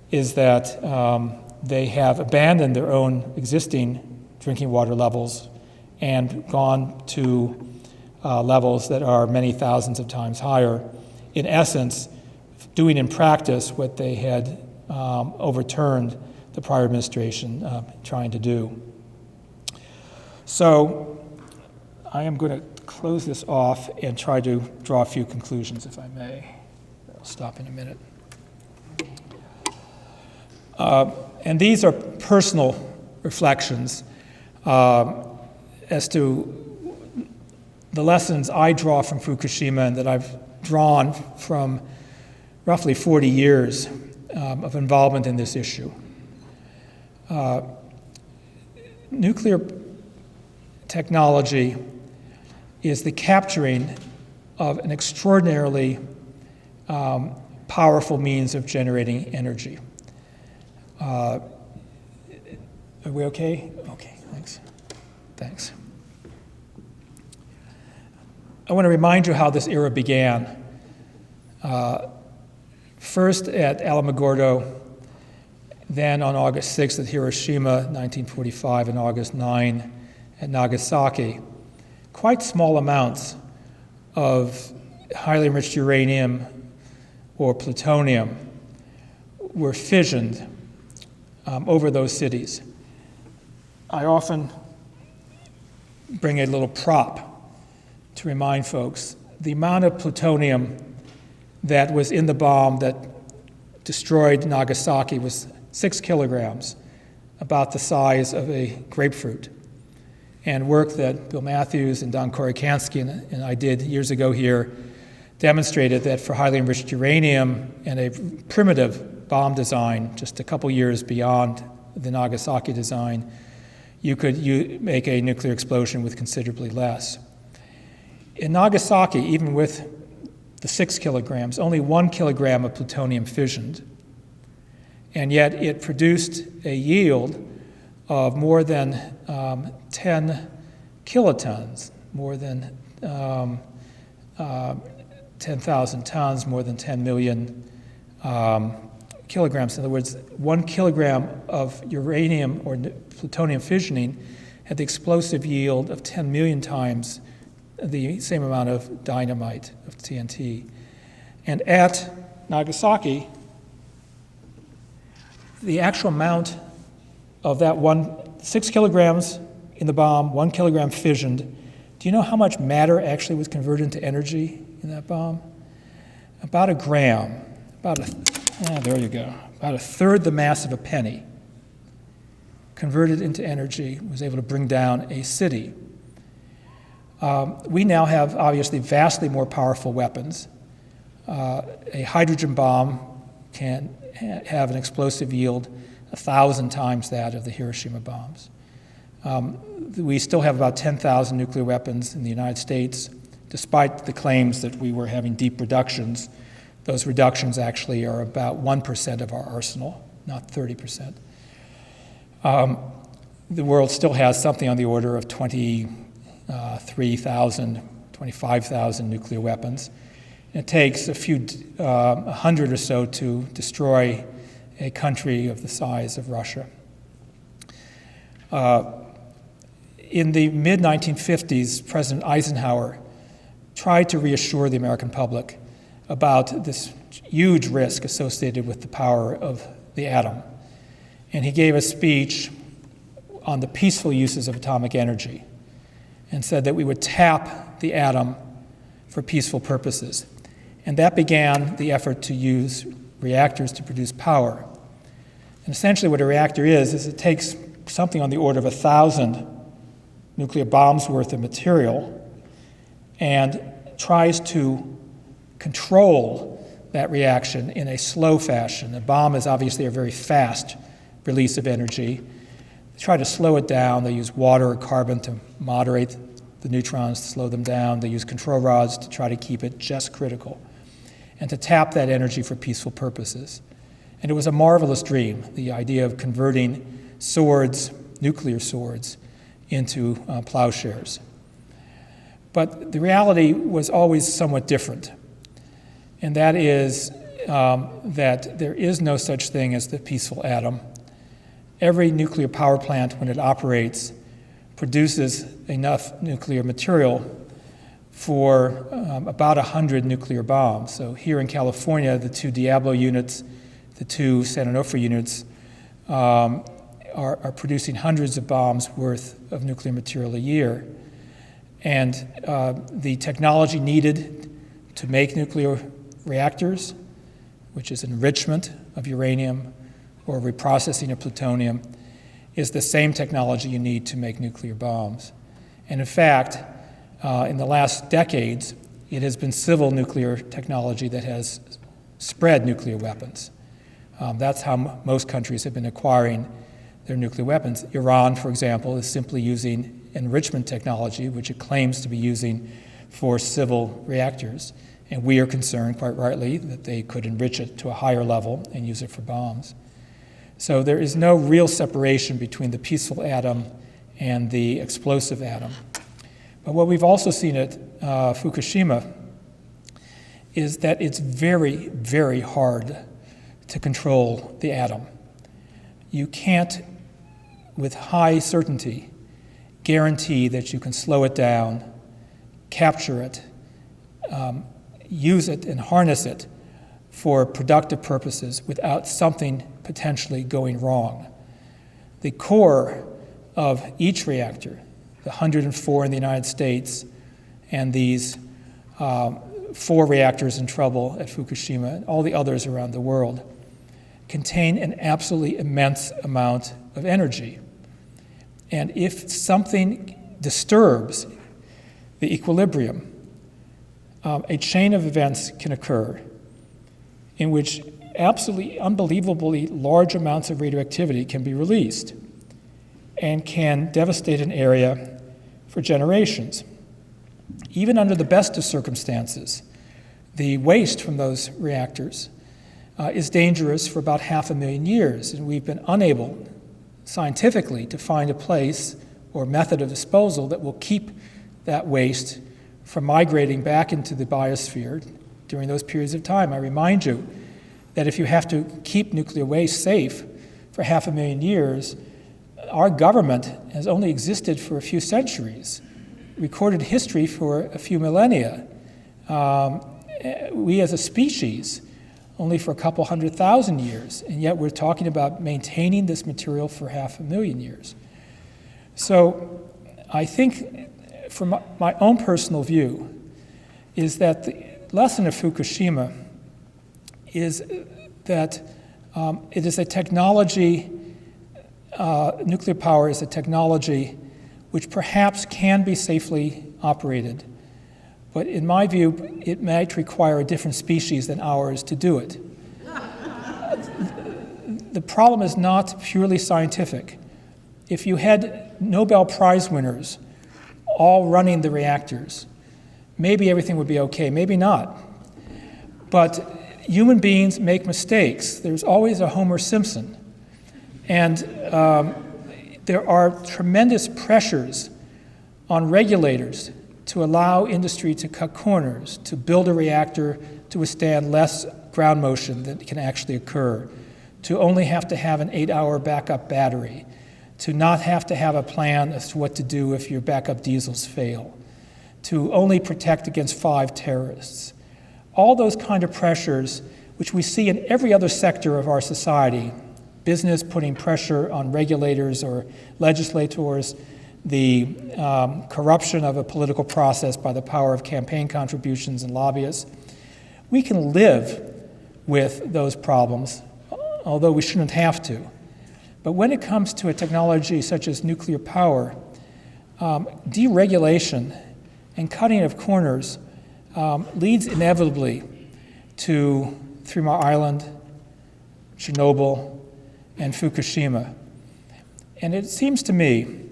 C: is that they have abandoned their own existing drinking water levels and gone to levels that are many thousands of times higher. In essence, doing in practice what they had overturned the prior administration trying to do. So I am going to close this off and try to draw a few conclusions, if I may. I'll stop in a minute. And these are personal reflections as to the lessons I draw from Fukushima and that I've drawn from roughly 40 years of involvement in this issue. Nuclear technology is the capturing of an extraordinarily powerful means of generating energy. Are we okay? Okay, thanks. Thanks. I want to remind you how this era began. First at Alamogordo, then on August 6th at Hiroshima, 1945, and August 9 at Nagasaki. Quite small amounts of highly enriched uranium or plutonium were fissioned over those cities. I often bring a little prop to remind folks the amount of plutonium that was in the bomb that destroyed Nagasaki was 6 kilograms, about the size of a grapefruit. And work that Bill Matthews and Don Korikansky and I did years ago here demonstrated that for highly enriched uranium and a primitive bomb design, just a couple years beyond the Nagasaki design, you could make a nuclear explosion with considerably less. In Nagasaki, even with the 6 kilograms, only 1 kilogram of plutonium fissioned, and yet it produced a yield of more than 10 kilotons, more than 10,000 tons, more than 10 million kilograms. In other words, 1 kilogram of uranium or plutonium fissioning had the explosive yield of 10 million times the same amount of dynamite, of TNT. And at Nagasaki, the actual amount of that 6 kilograms in the bomb, 1 kilogram fissioned, do you know how much matter actually was converted into energy in that bomb? About a gram, there you go, about a third the mass of a penny converted into energy, was able to bring down a city. We now have obviously vastly more powerful weapons. A hydrogen bomb can have an explosive yield 1,000 times that of the Hiroshima bombs. We still have about 10,000 nuclear weapons in the United States, despite the claims that we were having deep reductions. Those reductions actually are about 1% of our arsenal, not 30%. The world still has something on the order of 23,000, 25,000 nuclear weapons. It takes a hundred or so to destroy a country of the size of Russia. In the mid-1950s, President Eisenhower tried to reassure the American public about this huge risk associated with the power of the atom. And he gave a speech on the peaceful uses of atomic energy and said that we would tap the atom for peaceful purposes. And that began the effort to use reactors to produce power. And essentially what a reactor is it takes something on the order of 1,000 nuclear bombs worth of material and tries to control that reaction in a slow fashion. A bomb is obviously a very fast release of energy. They try to slow it down. They use water or carbon to moderate the neutrons, to slow them down. They use control rods to try to keep it just critical and to tap that energy for peaceful purposes. And it was a marvelous dream, the idea of converting swords, nuclear swords, into plowshares. But the reality was always somewhat different, and that is that there is no such thing as the peaceful atom. Every nuclear power plant, when it operates, produces enough nuclear material for about 100 nuclear bombs. So here in California, the 2 Diablo units, the 2 San Onofre units are producing hundreds of bombs worth of nuclear material a year. And the technology needed to make nuclear reactors, which is enrichment of uranium or reprocessing of plutonium, is the same technology you need to make nuclear bombs. And in fact, in the last decades, it has been civil nuclear technology that has spread nuclear weapons. That's how most countries have been acquiring their nuclear weapons. Iran, for example, is simply using enrichment technology, which it claims to be using for civil reactors. And we are concerned, quite rightly, that they could enrich it to a higher level and use it for bombs. So there is no real separation between the peaceful atom and the explosive atom. But what we've also seen at Fukushima is that it's very, very hard to control the atom. You can't, with high certainty, guarantee that you can slow it down, capture it, use it and harness it for productive purposes without something potentially going wrong. The core of each reactor, the 104 in the United States and these 4 reactors in trouble at Fukushima and all the others around the world, contain an absolutely immense amount of energy. And if something disturbs the equilibrium, a chain of events can occur in which absolutely unbelievably large amounts of radioactivity can be released and can devastate an area for generations. Even under the best of circumstances, the waste from those reactors is dangerous for about 500,000 years, and we've been unable scientifically to find a place or method of disposal that will keep that waste from migrating back into the biosphere during those periods of time. I remind you that if you have to keep nuclear waste safe for 500,000 years, our government has only existed for a few centuries, recorded history for a few millennia. We as a species, only for a couple 100,000 years, and yet we're talking about maintaining this material for 500,000 years. So I think, from my own personal view, is that the lesson of Fukushima is that it is a technology, nuclear power is a technology which perhaps can be safely operated, but in my view, it might require a different species than ours to do it. The problem is not purely scientific. If you had Nobel Prize winners all running the reactors, maybe everything would be okay, maybe not. But human beings make mistakes. There's always a Homer Simpson. And there are tremendous pressures on regulators to allow industry to cut corners, to build a reactor to withstand less ground motion that can actually occur, to only have to have an 8-hour backup battery, to not have to have a plan as to what to do if your backup diesels fail, to only protect against 5 terrorists. All those kind of pressures, which we see in every other sector of our society, business putting pressure on regulators or legislators, the corruption of a political process by the power of campaign contributions and lobbyists. We can live with those problems, although we shouldn't have to. But when it comes to a technology such as nuclear power, deregulation and cutting of corners leads inevitably to 3 Mile Island, Chernobyl, and Fukushima. And it seems to me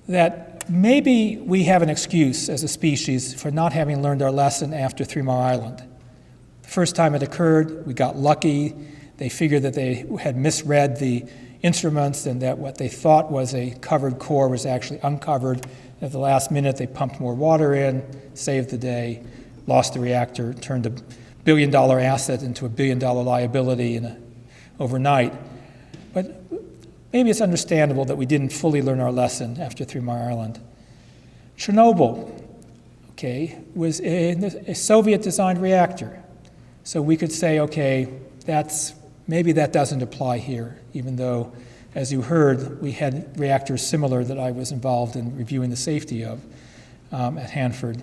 C: that maybe we have an excuse as a species for not having learned our lesson after 3 Mile Island. The first time it occurred, we got lucky. They figured that they had misread the instruments and that what they thought was a covered core was actually uncovered. At the last minute, they pumped more water in, saved the day, lost the reactor, turned a billion-dollar asset into a billion-dollar liability overnight. But maybe it's understandable that we didn't fully learn our lesson after 3 Mile Island. Chernobyl, was a Soviet-designed reactor. So we could say, maybe that doesn't apply here, even though, as you heard, we had reactors similar that I was involved in reviewing the safety of at Hanford,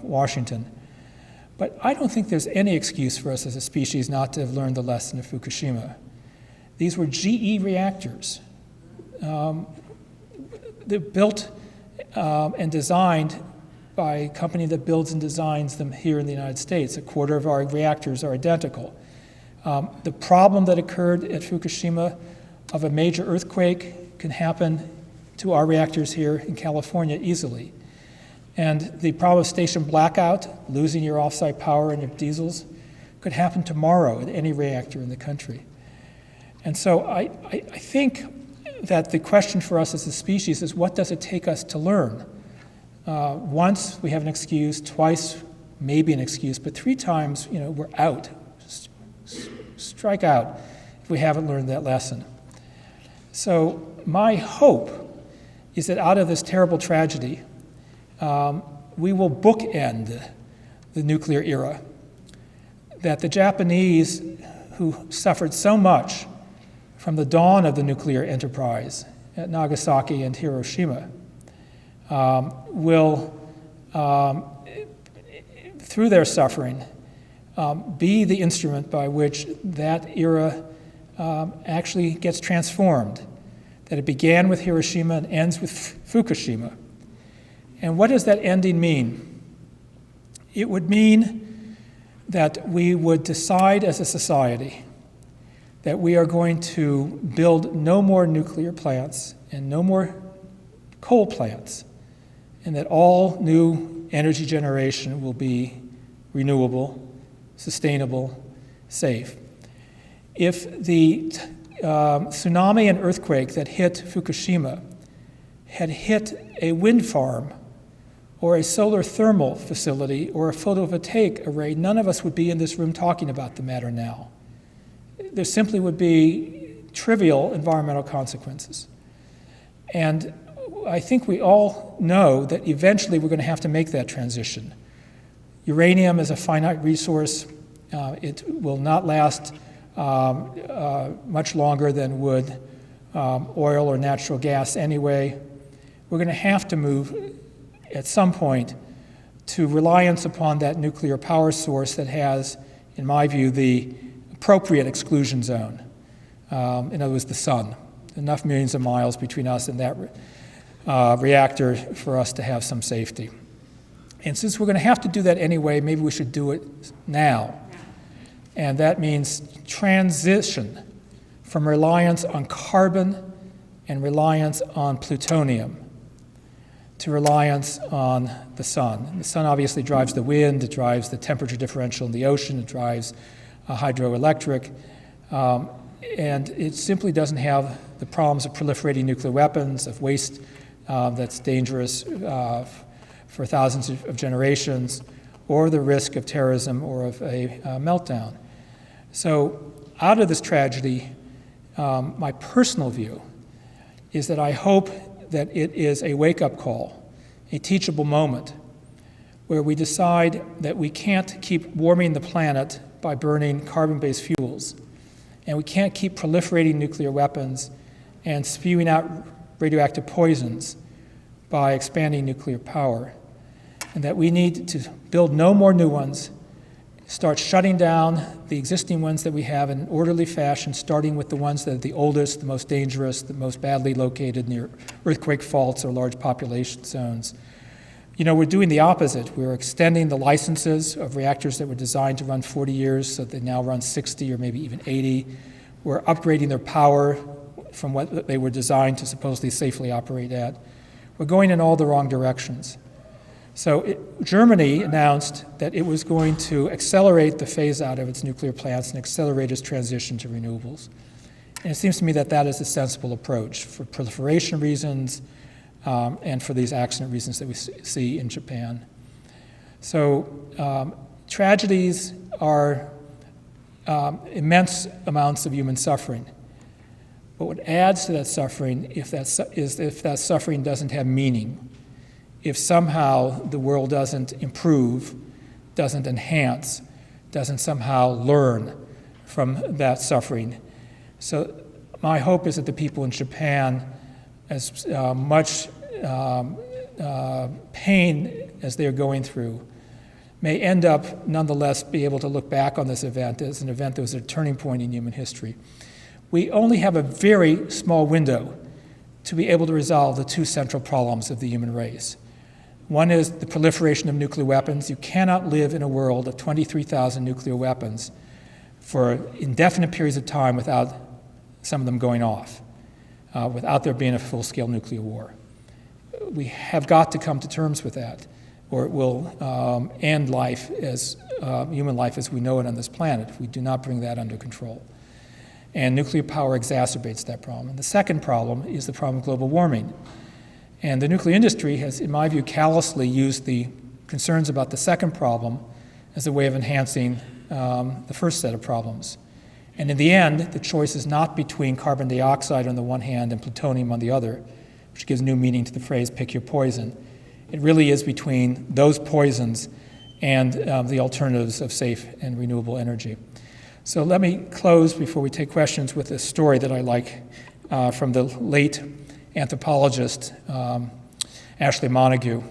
C: Washington. But I don't think there's any excuse for us as a species not to have learned the lesson of Fukushima. These were GE reactors. They're built and designed by a company that builds and designs them here in the United States. 1/4 of our reactors are identical. The problem that occurred at Fukushima of a major earthquake can happen to our reactors here in California easily. And the problem of station blackout, losing your offsite power and your diesels, could happen tomorrow at any reactor in the country. And so I think that the question for us as a species is, what does it take us to learn? Once, we have an excuse. Twice, maybe an excuse. But 3 times, we're out. Strike out if we haven't learned that lesson. So my hope is that out of this terrible tragedy, we will bookend the nuclear era, that the Japanese, who suffered so much from the dawn of the nuclear enterprise at Nagasaki and Hiroshima, will, through their suffering, be the instrument by which that era actually gets transformed, that it began with Hiroshima and ends with Fukushima. And what does that ending mean? It would mean that we would decide as a society that we are going to build no more nuclear plants and no more coal plants, and that all new energy generation will be renewable, sustainable, safe. If the tsunami and earthquake that hit Fukushima had hit a wind farm or a solar thermal facility or a photovoltaic array, none of us would be in this room talking about the matter now. There simply would be trivial environmental consequences. And I think we all know that eventually we're going to have to make that transition. Uranium is a finite resource. It will not last much longer than would oil or natural gas anyway. We're going to have to move at some point to reliance upon that nuclear power source that has, in my view, the appropriate exclusion zone. In other words, the sun. Enough millions of miles between us and that reactor for us to have some safety. And since we're going to have to do that anyway, maybe we should do it now. And that means transition from reliance on carbon and reliance on plutonium to reliance on the sun. The sun obviously drives the wind, it drives the temperature differential in the ocean, it drives hydroelectric, and it simply doesn't have the problems of proliferating nuclear weapons, of waste that's dangerous for thousands of generations, or the risk of terrorism or of a meltdown. So out of this tragedy, my personal view is that I hope that it is a wake-up call, a teachable moment, where we decide that we can't keep warming the planet by burning carbon-based fuels, and we can't keep proliferating nuclear weapons and spewing out radioactive poisons by expanding nuclear power, and that we need to build no more new ones, start shutting down the existing ones that we have in an orderly fashion, starting with the ones that are the oldest, the most dangerous, the most badly located near earthquake faults or large population zones. You know, we're doing the opposite. We're extending the licenses of reactors that were designed to run 40 years so that they now run 60 or maybe even 80. We're upgrading their power from what they were designed to supposedly safely operate at. We're going in all the wrong directions. So Germany announced that it was going to accelerate the phase out of its nuclear plants and accelerate its transition to renewables. And it seems to me that that is a sensible approach for proliferation reasons and for these accident reasons that we see in Japan. So tragedies are immense amounts of human suffering. But what adds to that suffering is if that suffering doesn't have meaning, if somehow the world doesn't improve, doesn't enhance, doesn't somehow learn from that suffering. So my hope is that the people in Japan, as much pain as they're going through, may end up nonetheless be able to look back on this event as an event that was a turning point in human history. We only have a very small window to be able to resolve the two central problems of the human race. One is the proliferation of nuclear weapons. You cannot live in a world of 23,000 nuclear weapons for indefinite periods of time without some of them going off, without there being a full-scale nuclear war. We have got to come to terms with that, or it will end life as human life as we know it on this planet if we do not bring that under control. And nuclear power exacerbates that problem. And the second problem is the problem of global warming. And the nuclear industry has, in my view, callously used the concerns about the second problem as a way of enhancing the first set of problems. And in the end, the choice is not between carbon dioxide on the one hand and plutonium on the other, which gives new meaning to the phrase, pick your poison. It really is between those poisons and the alternatives of safe and renewable energy. So let me close before we take questions with a story that I like from the late anthropologist Ashley Montagu.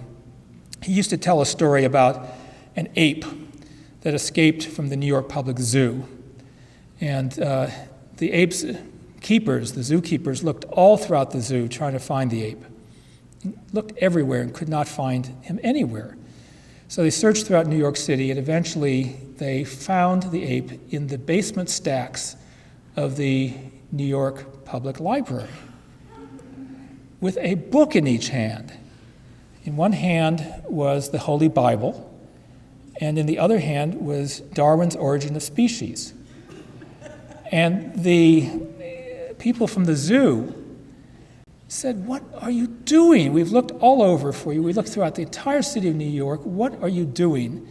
C: He used to tell a story about an ape that escaped from the New York Public Zoo. And the ape's keepers, the zookeepers, looked all throughout the zoo trying to find the ape. Looked everywhere and could not find him anywhere. So they searched throughout New York City, and eventually they found the ape in the basement stacks of the New York Public Library with a book in each hand. In one hand was the Holy Bible, and in the other hand was Darwin's Origin of Species. And the people from the zoo said, "What are you doing? We've looked all over for you. We looked throughout the entire city of New York. What are you doing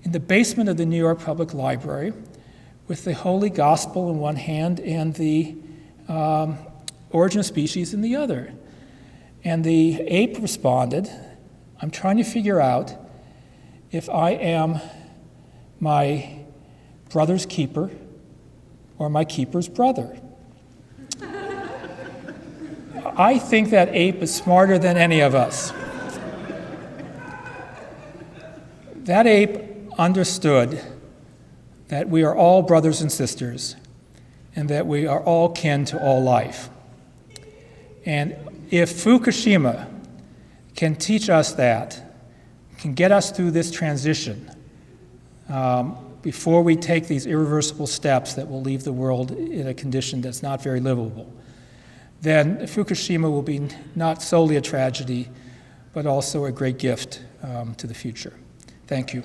C: in the basement of the New York Public Library with the Holy Gospel in one hand and the Origin of Species in the other?" And the ape responded, "I'm trying to figure out if I am my brother's keeper or my keeper's brother." I think that ape is smarter than any of us. That ape understood that we are all brothers and sisters and that we are all kin to all life. And if Fukushima can teach us that, can get us through this transition before we take these irreversible steps that will leave the world in a condition that's not very livable, then Fukushima will be not solely a tragedy, but also a great gift to the future. Thank you.